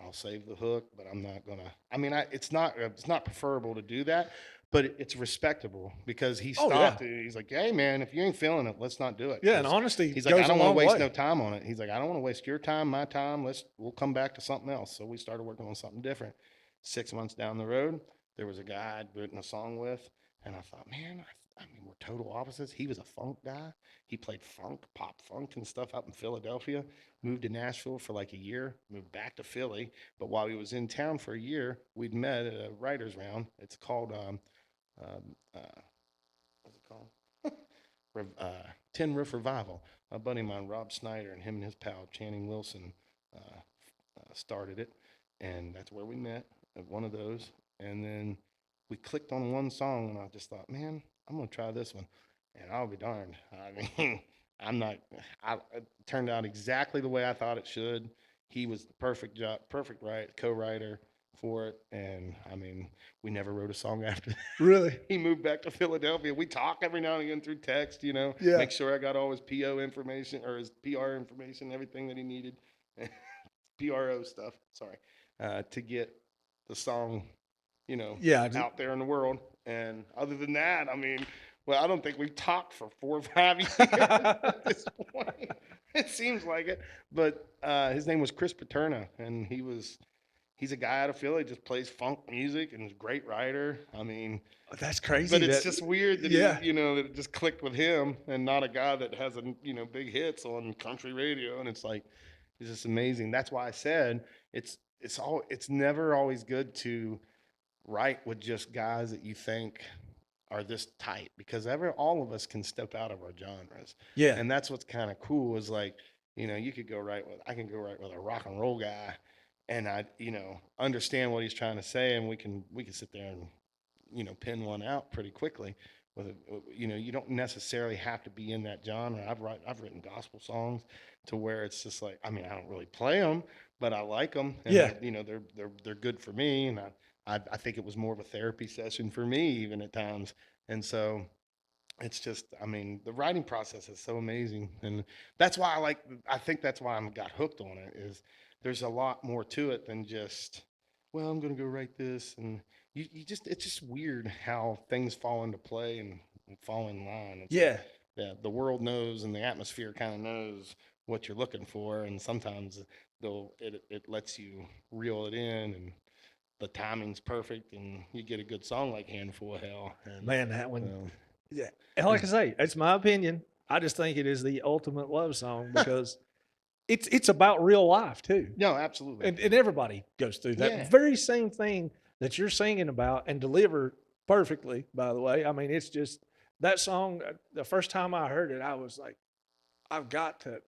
I'll save the hook, but I'm not gonna. I mean, it's not preferable to do that, but it's respectable because he Oh yeah. stopped. He's like, hey man, if you ain't feeling it, let's not do it. Yeah. And Because honesty he's like, I goes a don't want to long waste no way. time on it. He's like, I don't want to waste your time, my time. We'll come back to something else. So we started working on something different. 6 months down the road, there was a guy I'd written a song with, and I thought, man, I mean, we're total opposites. He was a funk guy. He played funk, pop funk and stuff out in Philadelphia. Moved to Nashville for like a year. Moved back to Philly. But while he was in town for a year, we'd met at a writers' round. It's called um, uh, what's it called? Tin Roof Revival. My buddy of mine, Rob Snyder, and him and his pal Channing Wilson started it, and that's where we met at one of those. And then we clicked on one song, and I just thought, man, I'm gonna try this one, and I'll be darned. I mean, I'm not. It turned out exactly the way I thought it should. He was the perfect job, perfect co-writer for it, and I mean, we never wrote a song after that. Really. He moved back to Philadelphia. We talk every now and again through text, Yeah. make sure I got all his PO information or his PR information, everything that he needed, PRO stuff, sorry, to get the song, Yeah. out there in the world. And other than that, I mean, well, I don't think we've talked for 4 or 5 years at this point. It seems like it. But his name was Chris Paterna, and he's a guy out of Philly, just plays funk music and is a great writer. I mean, That's crazy. but it's That. just weird that Yeah. that it just clicked with him and not a guy that has big hits on country radio. And it's like, it's just amazing. That's why I said it's never always good to write with just guys that you think are this tight, because all of us can step out of our genres. Yeah. And that's what's kind of cool is like, I can go write with a rock and roll guy, and I, understand what he's trying to say, and we can sit there and, pin one out pretty quickly. With it, you don't necessarily have to be in that genre. I've written gospel songs to where it's just like, I mean, I don't really play them, but I like them, and Yeah. they're good for me, and I think it was more of a therapy session for me even at times, and so it's just, I mean, the writing process is so amazing, and that's why I think that's why I got hooked on it. Is there's a lot more to it than just, well, I'm gonna go write this, and you just, it's just weird how things fall into play and fall in line. It's like, Yeah. yeah, the world knows and the atmosphere kind of knows what you're looking for, and sometimes it lets you reel it in, and the timing's perfect, and you get a good song like Handful of Hell, and Man, that one. um, Yeah. And like there's I say, it's my opinion. I just think it is the ultimate love song because it's about real life too. no, absolutely. And everybody goes through that Yeah. very same thing that you're singing about and deliver perfectly, by the way. I mean, it's just that song, the first time I heard it, I was like, I've got to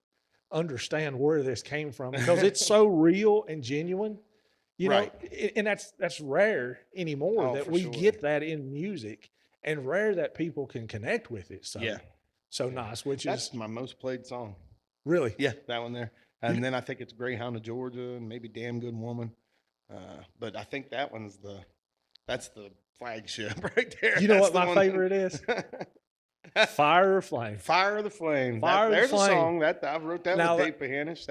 understand where this came from because it's so real and genuine, Right. and that's rare anymore Oh, that for we sure. get that in music and rare that people can connect with it. Yeah. So Yeah. nice, which is That's my most played song. really, Yeah, that one there. you, And then I think it's Greyhound of Georgia and maybe Damn Good Woman. But I think that's the flagship right there. you know That's what the my one. favorite is? Fire or Flame. Fire of the Flame. Fire of the There's a Flame. song that I wrote that with Now Dave Pahanish.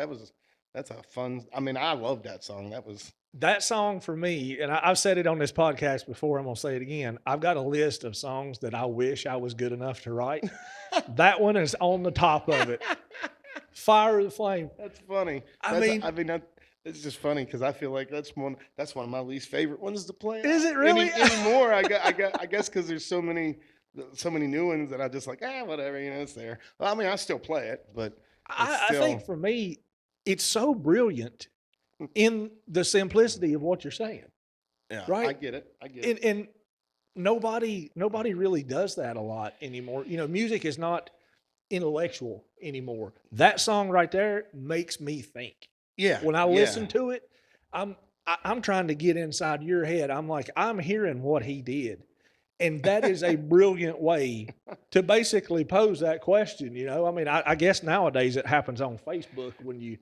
That's a fun. I mean, I love that song. That was that song for me, and I've said it on this podcast before, I'm gonna say it again. I've got a list of songs that I wish I was good enough to write. That one is on the top of it. Fire or the Flame. That's funny. I mean, It's just funny because I feel like that's one of my least favorite ones to play. is it really? Anymore? I guess because there's so many new ones that I just like, whatever, it's there. Well, I mean, I still play it, but it's I still think for me, it's so brilliant in the simplicity of what you're saying, yeah. I right? get it. I get it. And nobody really does that a lot anymore. Music is not intellectual anymore. That song right there makes me think. Yeah. When I Yeah. listen to it, I'm trying to get inside your head. I'm like, I'm hearing what he did. And that is a brilliant way to basically pose that question. I mean, I guess nowadays it happens on Facebook when you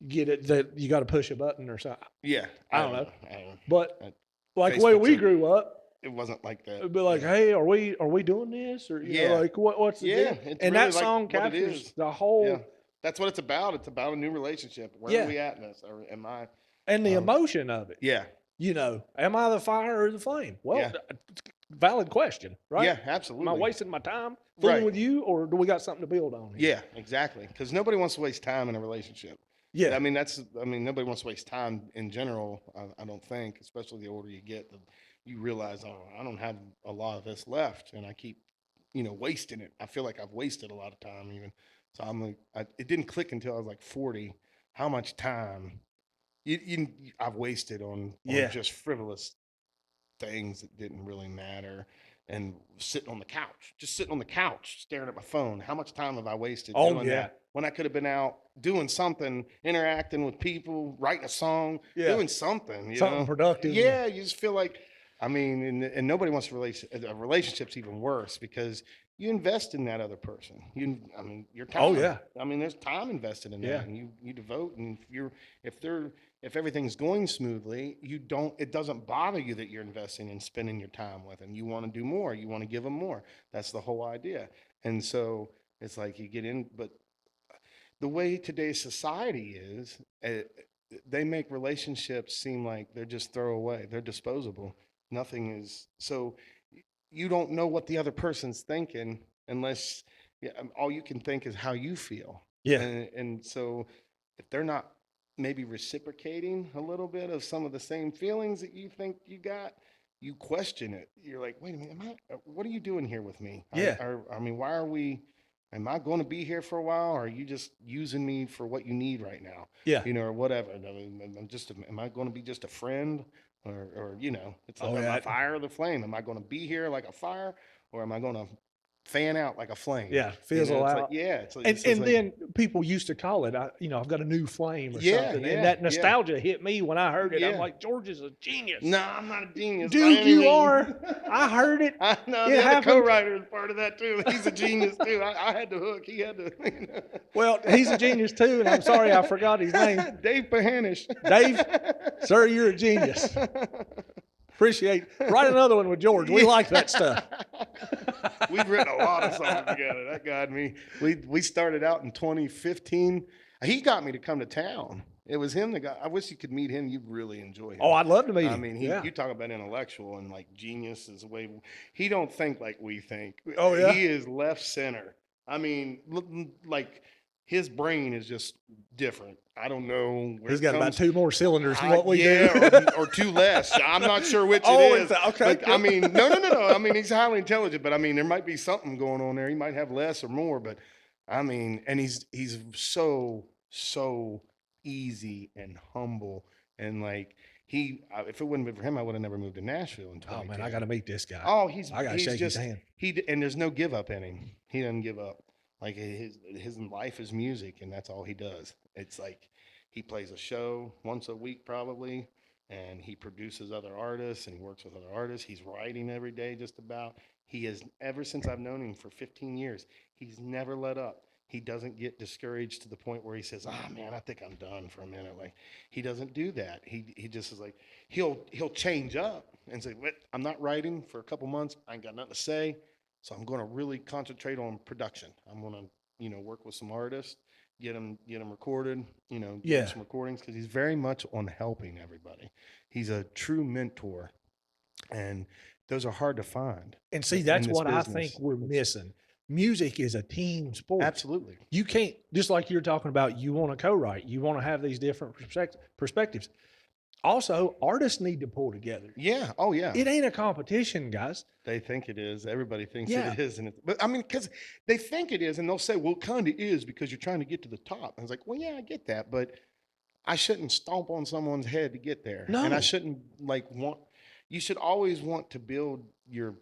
get it that you got to push a button or something. Yeah. I don't know. I don't know. But like the way we grew up, It wasn't like that. it'd be like, Yeah. hey, are we doing this? Or, Yeah. like what's the Yeah, deal? it's And really that like song what it captures is. the whole, Yeah. That's what it's about. It's about a new relationship. Where Yeah. are we at in this? Or am I? and the emotion of it. Yeah. Am I the fire or the flame? Well, Yeah. valid question, right? Yeah, Am I absolutely. wasting my time fooling Right. with you, or do we got something to build on here? Yeah, exactly. Because nobody wants to waste time in a relationship. Yeah. I mean, nobody wants to waste time in general. I don't think, especially the older you get, you realize, oh, I don't have a lot of this left, and I keep, wasting it. I feel like I've wasted a lot of time, even. So I'm like, it didn't click until I was like 40. How much time I've wasted on Yeah. just frivolous things that didn't really matter, and just sitting on the couch staring at my phone. How much time have I wasted Oh, doing yeah. that when I could have been out doing something, interacting with people, writing a song, Yeah. doing something, Something productive. Yeah, you just feel like, I mean, and nobody wants to a relationship's even worse because you invest in that other person. I mean, your time. Oh, yeah. I mean, there's time invested in Yeah. that, and you devote, and if everything's going smoothly, it doesn't bother you that you're investing and spending your time with them. You want to do more. You want to give them more. That's the whole idea. And so it's like you get in, but the way today's society is, they make relationships seem like they're just throwaway. They're disposable. Nothing is, so you don't know what the other person's thinking unless, yeah, all you can think is how you feel. Yeah. And so if they're not maybe reciprocating a little bit of some of the same feelings that you think you got, you question it. You're like, wait a minute, what are you doing here with me? Yeah. I mean, am I going to be here for a while, or are you just using me for what you need right now? Yeah. Or whatever. I mean, am I going to be just a friend, or it's like, Oh, am yeah. I fire or the flame? Am I going to be here like a fire, or am I going to fan out like a flame. Yeah, You know, fizzle it's out. like, yeah, it's like, And it's just like, then people used to call it, I've got a new flame or yeah, something. And yeah, that yeah, nostalgia hit me when I heard it. I'm yeah. like, George is a genius. No, I'm not a genius by Dude, any you means. are. I heard it. I know It the other happened. co-writer is part of that too. He's a genius too. I had the hook. He had the. You know. Well, he's a genius too, and I'm sorry I forgot his name. Dave Pahanish. Dave, sir, you're a genius. Appreciate. Write another one with George. We like that stuff. We've written a lot of songs together. That guy and me. We started out in 2015. He got me to come to town. It was him that got. I wish you could meet him. You'd really enjoy him. Oh, I'd love to meet him. I mean, you talk about intellectual and like genius is the way he don't think like we think. Oh, yeah? He is left center. I mean, like his brain is just different. I don't know. Where He's it got about comes. 2 more cylinders than what we do. Yeah, or 2 less. I'm not sure which Oh, it is. okay. But, I mean, no. I mean, he's highly intelligent, but I mean, there might be something going on there. He might have less or more, but I mean, and he's so easy and humble and like if it wouldn't have been for him, I would have never moved to Nashville in 2010. Oh, man, I got to meet this guy. Oh, I got to shake his hand. And there's no give up in him. He doesn't give up. Like his life is music, and that's all he does. It's like he plays a show once a week probably, and he produces other artists and he works with other artists. He's writing every day just about. He has ever since I've known him for 15 years, he's never let up. He doesn't get discouraged to the point where he says, man, I think I'm done for a minute." Like he doesn't do that. He just is like he'll change up and say, "What? I'm not writing for a couple months. I ain't got nothing to say. So I'm going to really concentrate on production. I'm going to, work with some artists, get them recorded, get them some recordings," because he's very much on helping everybody. He's a true mentor, and those are hard to find. And see, that's what I think we're missing. Music is a team sport. Absolutely. You can't, just like you're talking about, you want to co-write, you want to have these different perspectives. Also, artists need to pull together. Yeah. Oh, yeah. It ain't a competition, guys. They think it is. Everybody thinks it is. But I mean, because they think it is, and they'll say, well, it kind of is because you're trying to get to the top. And I was like, well, yeah, I get that. But I shouldn't stomp on someone's head to get there. No. And I shouldn't you should always want to build your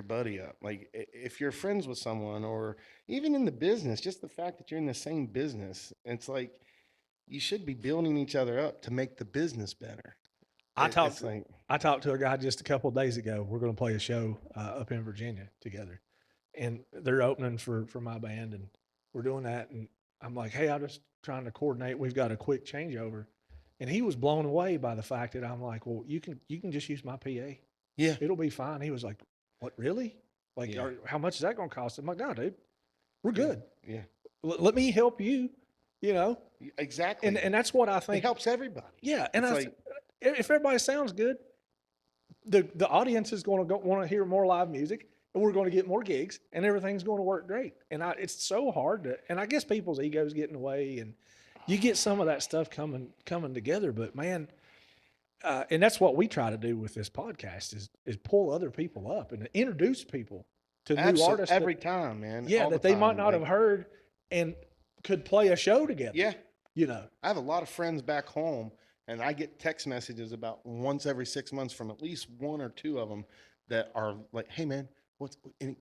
buddy up. Like if you're friends with someone or even in the business, just the fact that you're in the same business, it's like you should be building each other up to make the business better. I talked to a guy just a couple of days ago. We're going to play a show up in Virginia together, and they're opening for my band, and we're doing that. And I'm like, hey, I'm just trying to coordinate. We've got a quick changeover, and he was blown away by the fact that I'm like, well, you can just use my PA. Yeah, it'll be fine. He was like, what, really? Like, how much is that going to cost? I'm like, no, dude, we're good. Yeah. Let me help you. Exactly. And that's what I think. It helps everybody. Yeah, and if everybody sounds good, the audience is going to want to hear more live music, and we're going to get more gigs, and everything's going to work great. And it's so hard to, and I guess people's egos get in the way, and you get some of that stuff coming together. But man, and that's what we try to do with this podcast is pull other people up and introduce people to new artists every time, man. Yeah, that they might not have heard and could play a show together. Yeah. I have a lot of friends back home, and I get text messages about once every 6 months from at least 1 or 2 of them that are like, hey, man,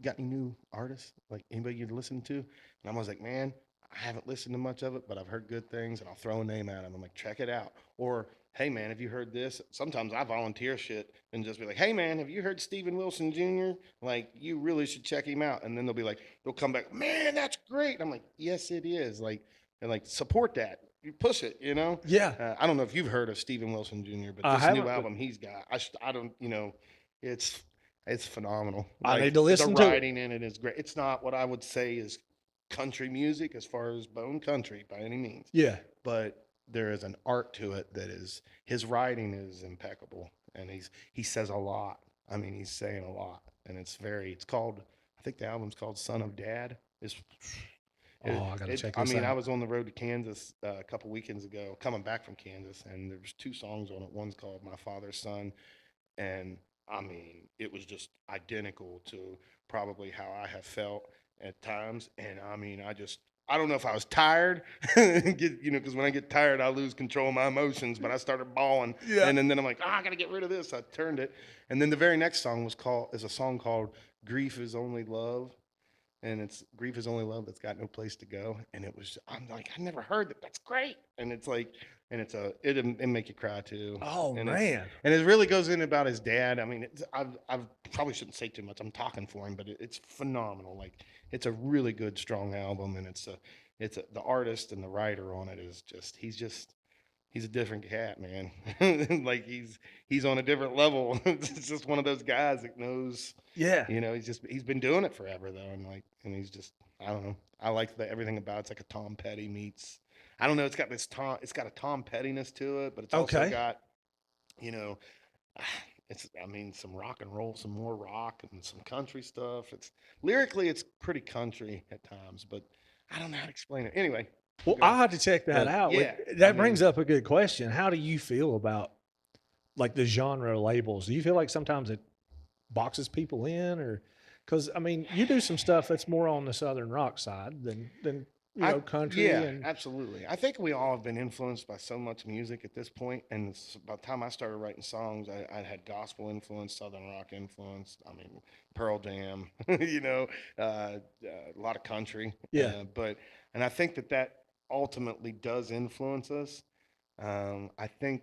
got any new artists? Like anybody you'd listen to? And I'm always like, man, I haven't listened to much of it, but I've heard good things, and I'll throw a name at them. I'm like, check it out. Or, hey, man, have you heard this? Sometimes I volunteer shit and just be like, hey, man, have you heard Stephen Wilson Jr.? Like, you really should check him out. And then they'll come back, man, that's great. And I'm like, yes, it is. And support that. You push it, Yeah. I don't know if you've heard of Stephen Wilson Jr., but this new album he's got, I don't, it's phenomenal. I need to listen to it. The writing in it is great. It's not what I would say is country music as far as bone country by any means. Yeah. But there is an art to it that is, his writing is impeccable, and he says a lot. I mean, he's saying a lot, and it's called, I think the album's called Son of Dad. I gotta check this out. I was on the road to Kansas a couple weekends ago, coming back from Kansas, and there's 2 songs on it. One's called My Father's Son, and I mean, it was just identical to probably how I have felt at times. And I mean, I don't know if I was tired, because when I get tired, I lose control of my emotions, but I started bawling. Yeah. And then I'm like, I got to get rid of this. I turned it. And then the very next song is a song called Grief is Only Love. and it's Grief Is Only Love That's Got No Place to Go. And I'm like, I never heard that. That's great. And it's like, and it make you cry too. Oh And man. it really goes in about his dad. I mean, I've probably shouldn't say too much. I'm talking for him, but it's phenomenal. Like, it's a really good, strong album, and the artist and the writer on it is he's a different cat, man. Like, he's on a different level. It's just one of those guys that knows. Yeah. He's been doing it forever though, and he's just, I don't know. I like everything about it's like a Tom Petty meets. I don't know. It's got a Tom Pettiness to it, but it's also Okay. got, you know, some rock and roll, some more rock and some country stuff. Lyrically, it's pretty country at times, but I don't know how to explain it. Anyway, Well, go. I'll have to check that But, out. yeah, That brings up a good question. How do you feel about like the genre labels? Do you feel like sometimes it boxes people in, or because I mean, you do some stuff that's more on the southern rock side than country Yeah, and absolutely. I think we all have been influenced by so much music at this point, and by the time I started writing songs, I had gospel influence, southern rock influence. I mean, Pearl Jam, a lot of country. yeah, And I think that ultimately does influence us. I think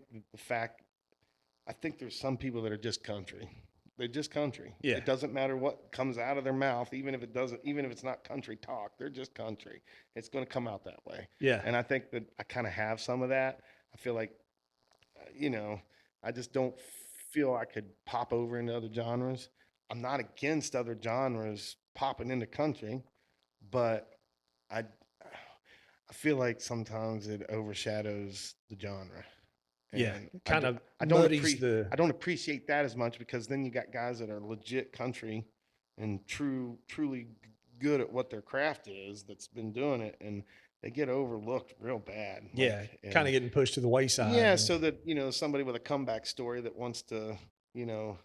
I think there's some people that are just country. They're just country. yeah, It doesn't matter what comes out of their mouth, even if it's not country talk, they're just country. It's going to come out that way. yeah, And I think that I kind of have some of that. I feel like, I just don't feel I could pop over into other genres. I'm not against other genres popping into country, but I I feel like sometimes it overshadows the genre. yeah. And Kind of I don't muddies the I don't appreciate that as much, because then you got guys that are legit country and truly good at what their craft is, that's been doing it, and they get overlooked real bad. yeah, Like, kind of and getting pushed to the wayside. yeah, and- so that, somebody with a comeback story that wants to, you know,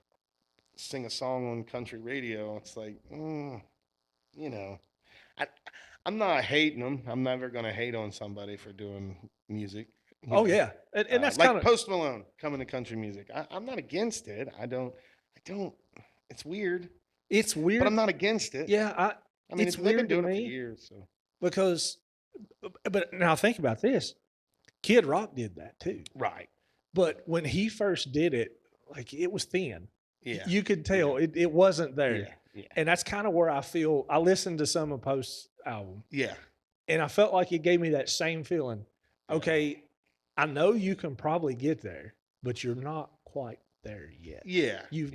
sing a song on country radio, it's like, you know, I I'm not hating them. I'm never gonna hate on somebody for doing music. You oh know, yeah, and that's kind like of Post Malone coming to country music. I'm not against it. I don't. It's weird, it's but I'm weird. not against it. Yeah, I mean, it's they've been weird to doing it for me years. So because, but now think about this. Kid Rock did that too. right, But when he first did it, like it was thin. yeah, You could tell it wasn't there. yeah, yeah, And that's kind of where I feel. I listened to some of Post's album yeah, and I felt like it gave me that same feeling. Yeah. Okay, I know you can probably get there, but you're not quite there yet. yeah. You've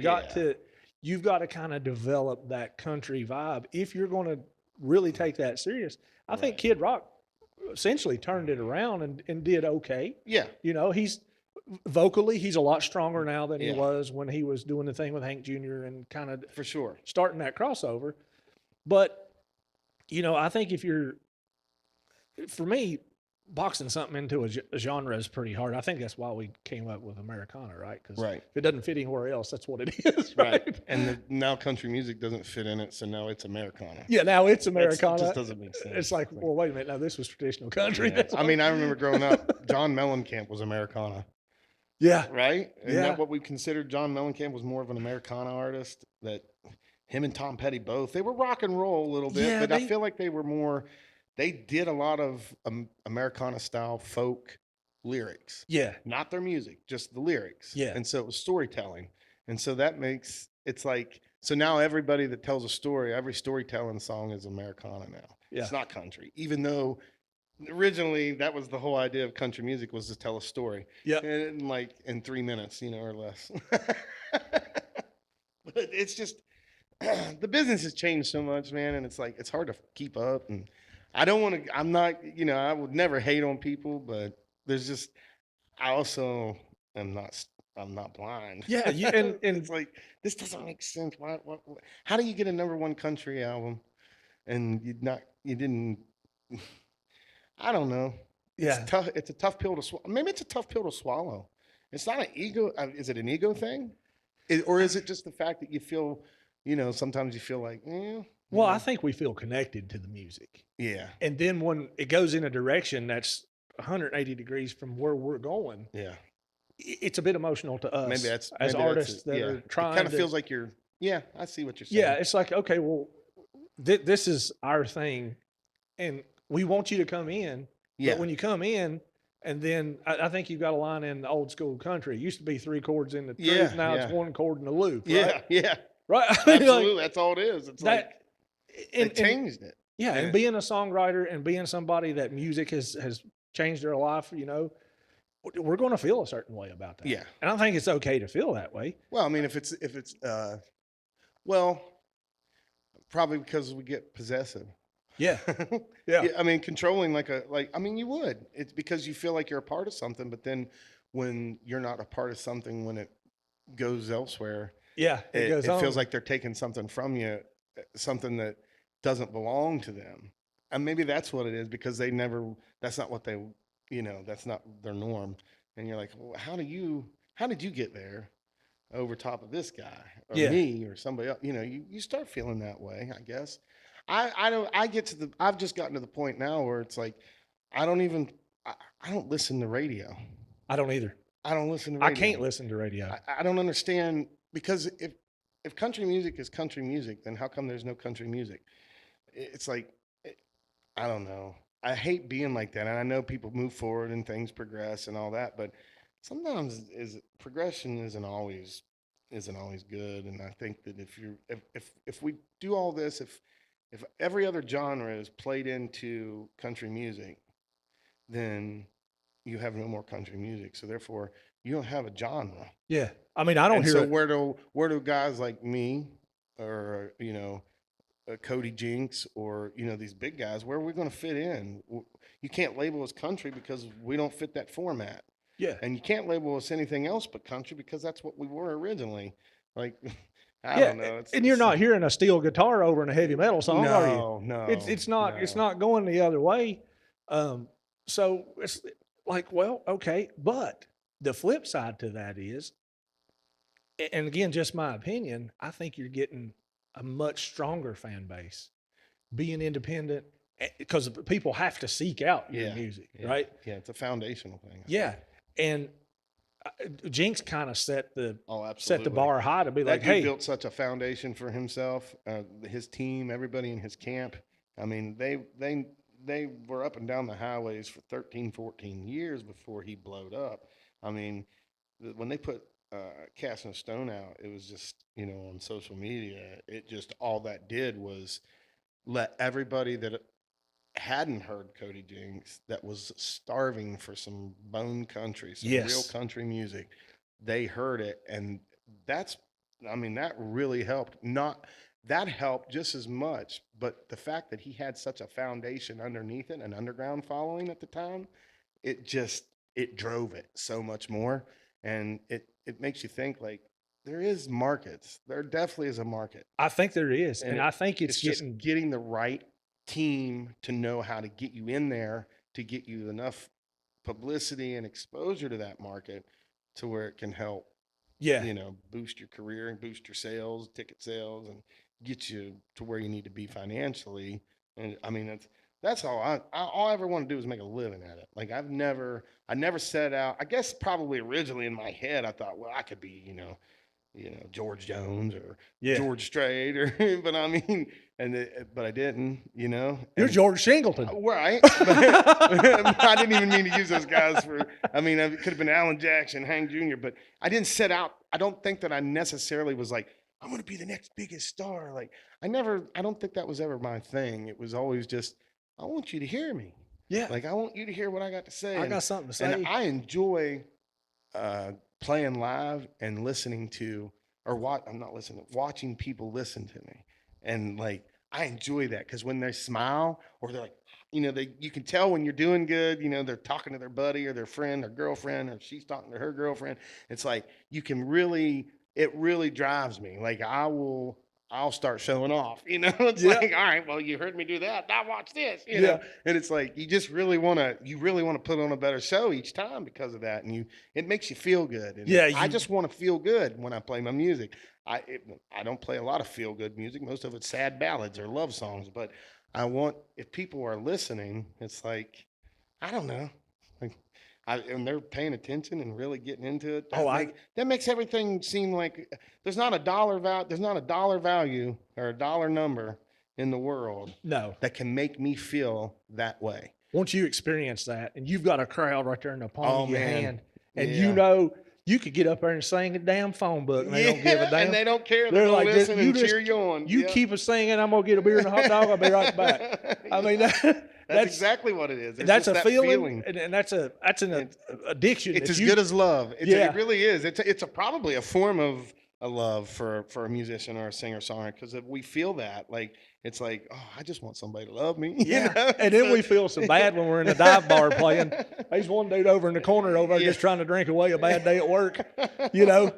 got to kind of develop that country vibe if you're going to really take that serious. I think Right. Kid Rock essentially turned it around and did okay. Yeah, He's vocally, he's a lot stronger now than he Yeah. was when he was doing the thing with Hank Jr. and kind of for sure. starting that crossover. But, I think for me, boxing something into a genre is pretty hard. I think that's why we came up with Americana, right? Because Right. if it doesn't fit anywhere else, that's what it is, Right. right? And now country music doesn't fit in it, so now it's Americana. Yeah, now it's It Americana. just doesn't make sense. It's like, well, wait a minute. Now this was traditional country. Yeah. That's I mean, I remember growing up, John Mellencamp was Americana. yeah, Right? Isn't Yeah. that what we considered? John Mellencamp was more of an Americana artist. That him and Tom Petty both, they were rock and roll a little bit, Yeah, but they- I feel like they did a lot of Americana style folk lyrics, yeah, not their music, just the lyrics. Yeah. And so it was storytelling. And so that makes it's like, so now everybody that tells a story, every storytelling song is Americana now. Yeah. It's not country, even though originally that was the whole idea of country music, was to tell a story. yeah. And like in 3 minutes, or less. But it's just the business has changed so much, man, and it's like it's hard to keep up. And I don't want to. I'm not. I would never hate on people, but there's just. I also am not. I'm not blind. Yeah, and It's like this doesn't make sense. Why? How do you get a #1 country album, and you didn't? I don't know. Yeah. It's tough. It's a tough pill to swallow. Maybe it's a tough pill to swallow. It's not an ego. Is it an ego thing, or is it just the fact that you feel, sometimes you feel like, Well, I think we feel connected to the music. yeah, And then when it goes in a direction that's 180 degrees from where we're going, yeah. it's a bit emotional to us. Maybe that's as maybe artists that's it. that Yeah. are It trying kind of to. feels like you're. Yeah, I see what you're saying. Yeah, it's like, okay, well, this is our thing, and we want you to come in. Yeah. But when you come in, and then I think you've got a line in the old school country. It used to be 3 chords in the Yeah, truth. Now it's yeah. 1 chord in the loop, right? Yeah, yeah. Right. I mean, like Absolutely. That's all it is. It's like that. they And changed it. yeah, And and being a songwriter and being somebody that music has changed their life, we're going to feel a certain way about that. yeah. And I think it's okay to feel that way. Well, I mean, if it's well, probably because we get possessive. Yeah. Yeah. Yeah, I mean, controlling I mean, you would. It's because you feel like you're a part of something, but then when you're not a part of something, when it goes elsewhere, Yeah. It goes it feels on. like they're taking something from you, something that doesn't belong to them. And maybe that's what it is because that's not what that's not their norm. And you're like, well, how did you get there over top of this guy or Yeah. me or somebody else? You start feeling that way, I guess. I don't, I've just gotten to the point now where it's like, I don't even, I don't listen to radio. I don't either. I don't listen to I radio. can't listen to radio. I don't understand because if country music is country music, then how come there's no country music? It's like I don't know. I hate being like that, and I know people move forward and things progress and all that, but sometimes is progression isn't always good. And I think that if we do all this, if every other genre is played into country music, then you have no more country music. So therefore, you don't have a genre. Yeah. I mean, I don't And hear so it. where do guys like me or Cody Jinks or these big guys, where are we going to fit in? You can't label us country because we don't fit that format, Yeah. and you can't label us anything else but country because that's what we were originally. Like I Yeah. don't know. And you're not hearing a steel guitar over in a heavy metal song, are you? No, It's not. It's no. not going the other way. So it's like, well, okay, but the flip side to that is, and again, just my opinion, I think you're getting a much stronger fan base being independent because people have to seek out your Yeah, music, yeah, right? yeah. It's a foundational thing. Yeah, and Jinx kind of set the Absolutely. bar high to be That like, dude hey, built such a foundation for himself, his team, everybody in his camp. I mean, they were up and down the highways for 13, 14 years before he blowed up. I mean, when they put Casting a Stone out, it was just, on social media, it just all that did was let everybody that hadn't heard Cody Jinks, that was starving for some bone country, some real yes, country music, they heard it. And that's, I mean, that really helped. Not that helped just as much, but the fact that he had such a foundation underneath it, an underground following at the time, it just, it drove it so much more. And it makes you think like there is markets. There definitely is a market. I think there is, And and I think it's just getting getting the right team to know how to get you in there, to get you enough publicity and exposure to that market to where it can help, yeah, boost your career and boost your sales, ticket sales, and get you to where you need to be financially. And I mean, that's all I ever want to do is make a living at it. Like I never set out, I guess probably originally in my head, I thought, well, I could be, George Jones or yeah. George Strait or, but I mean, but I didn't, You're and George Shingleton. right. But I didn't even mean to use those guys I mean, it could have been Alan Jackson, Hank Jr., but I didn't set out. I don't think that I necessarily was like, I'm going to be the next biggest star. Like I don't think that was ever my thing. It was always just, I want you to hear me. Yeah, Like, I want you to hear what I got to say. I got something to And say. I enjoy playing live and listening to, I'm not listening, watching people listen to me. And like, I enjoy that because when they smile or they're like, you can tell when you're doing good, they're talking to their buddy or their friend or girlfriend, or she's talking to her girlfriend. It's like, it really drives me. Like, I'll start showing off, it's Yeah. like, all right, well, you heard me do that. Now watch this, Yeah. and it's like, you really want to put on a better show each time because of that. And it makes you feel good. And Yeah, I just want to feel good when I play my music. I don't play a lot of feel good music. Most of it's sad ballads or love songs, but if people are listening, it's like, I don't know, like, and they're paying attention and really getting into it. That makes everything seem like there's not a dollar value or a dollar number in the world No. that can make me feel that way. Once you experience that, and you've got a crowd right there in the palm of your man. hand, and Yeah. you know you could get up there and sing a damn phone book, and they don't give a damn. And they don't care. They're They're like, like, listen you and just- cheer you on. You keep us singing, I'm gonna get a beer and a hot dog. I'll be right back. I mean, that's exactly what it is. It's that's just a that feeling, and that's an addiction. It's If as you- good as love. Yeah. It really is. It's probably a form of a love for a musician or a singer songwriter, because if we feel that, like, it's like, oh, I just want somebody to love me. Yeah, You know? and then we feel so bad when we're in the dive bar playing. There's one dude over in the corner over there just trying to drink away a bad day at work. You know,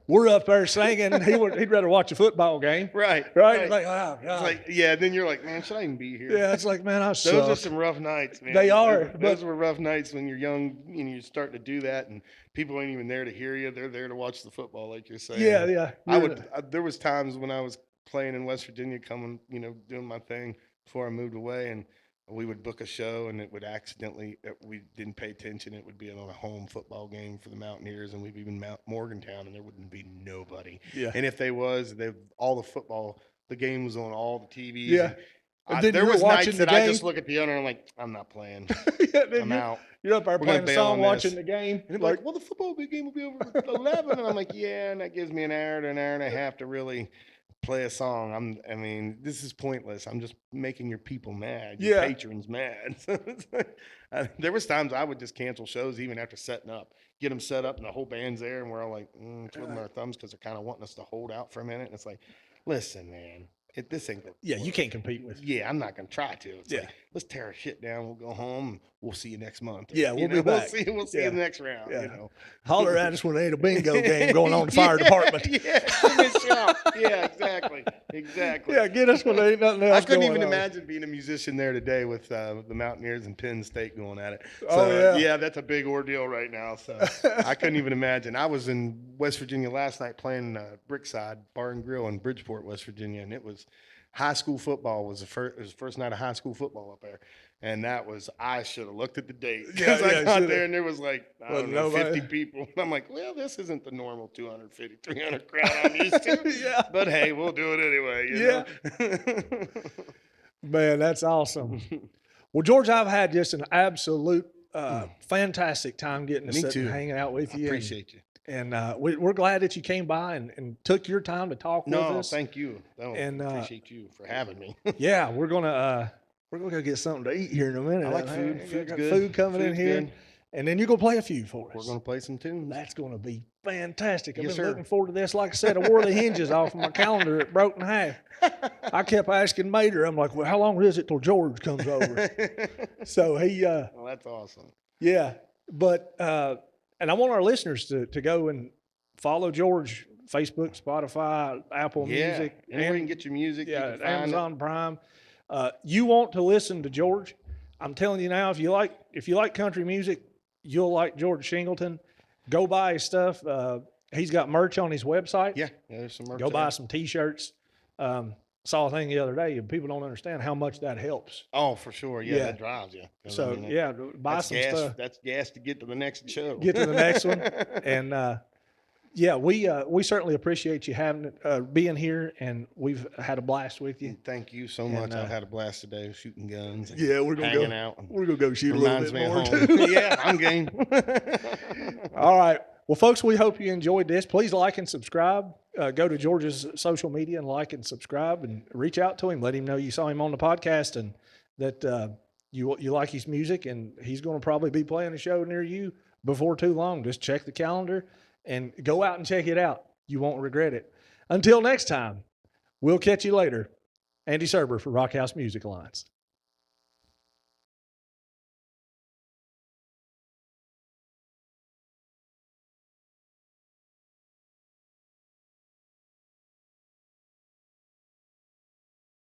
we're up there singing. He'd rather watch a football game. Right. Right? It's like, oh, God. It's like, yeah, then you're like, man, should I even be here? Yeah, it's like, man, I suck. Those are some rough nights, man. They are, Those but- were rough nights when you're young and you start to do that, and people ain't even there to hear you. They're there to watch the football, like you're saying. Yeah. There was times when I was playing in West Virginia, coming, doing my thing before I moved away, and we would book a show, and it would accidentally, we didn't pay attention. It would be on a home football game for the Mountaineers, and we'd be in Morgantown, and there wouldn't be nobody. Yeah. And if they was, all the football, the game was on all the TVs. Yeah. And then There you're was watching nights the that I game. just look at the owner and I'm like, I'm not playing. Yeah, then I'm out. You're up there We're gonna playing a bail song, on watching this. the game. And they're like, well, the football game will be over at 11. And I'm like, yeah, and that gives me an hour to an hour and a half to really play a song. I mean, this is pointless. I'm just making your people mad, your Yeah. patrons mad. There was times I would just cancel shows even after setting up, get them set up, and the whole band's there, and we're all like twiddling our thumbs because they're kind of wanting us to hold out for a minute. And it's like, listen, man, this ain't gonna Yeah, you work. can't compete with. Yeah, I'm not gonna try to. It's Yeah. like, let's tear our shit down. We'll go home. And we'll see you next month. Yeah, we'll be back. We'll see Yeah. you the next round. Yeah. You know. Holler at us when there ain't a bingo game going on in the fire department. Yeah, give me a shout. Yeah, exactly. Yeah, get us when there ain't nothing else I couldn't going even on. imagine being a musician there today with the Mountaineers and Penn State going at it. So, Oh, yeah. that's a big ordeal right now. So I couldn't even imagine. I was in West Virginia last night playing Brickside Bar and Grill in Bridgeport, West Virginia, and it was high school football. It was the first night of high school football up there. And I should have looked at the date. Because I got there and there was like, I don't know, 50 people. And I'm like, well, this isn't the normal 250, 300 crowd I'm used to. Yeah. But hey, we'll do it anyway. You know? Man, that's awesome. Well, George, I've had just an absolute fantastic time getting to Me sit too. and hang out with I you. appreciate you. And we're glad that you came by and took your time to talk with No, us. thank you. No, And, appreciate you for having me. Yeah, we're gonna go get something to eat here in a minute. I like Hey, food. we Food's got good. Food coming in Food's here, good. and then you're gonna play a few for us. We're going to play some tunes. That's gonna be fantastic. I've Yes, been sir. looking forward to this. Like I said, I wore the hinges off of my calendar. It broke in half. I kept asking Mater. I'm like, well, how long is it till George comes over? So he, Well, that's awesome. yeah. But and I want our listeners to go and follow George. Facebook, Spotify, Apple Music, Anywhere you can get your music. you yeah, can find it. Amazon Prime. You want to listen to George? I'm telling you now, if you like country music, you'll like George Shingleton. Go buy his stuff. He's got merch on his website. Yeah, there's some merch Go buy there. some T-shirts. Saw a thing the other day, and people don't understand how much that helps. Oh, for sure. Yeah, Yeah. that drives you. 'Cause, So I mean, yeah, buy that's some gas. stuff. That's gas to get to the next show. Get to the next one, and yeah, we certainly appreciate you having being here, and we've had a blast with you. Thank you so And, much. I've had a blast today shooting guns. And Yeah, we're gonna hanging go. out. and We're gonna go shoot a little reminds bit me more of home. too. Yeah, I'm game. All right. Well, folks, we hope you enjoyed this. Please like and subscribe. Go to George's social media and like and subscribe, and reach out to him. Let him know you saw him on the podcast and that you like his music, and he's going to probably be playing a show near you before too long. Just check the calendar and go out and check it out. You won't regret it. Until next time, we'll catch you later. Andy Serber for Rock House Music Alliance.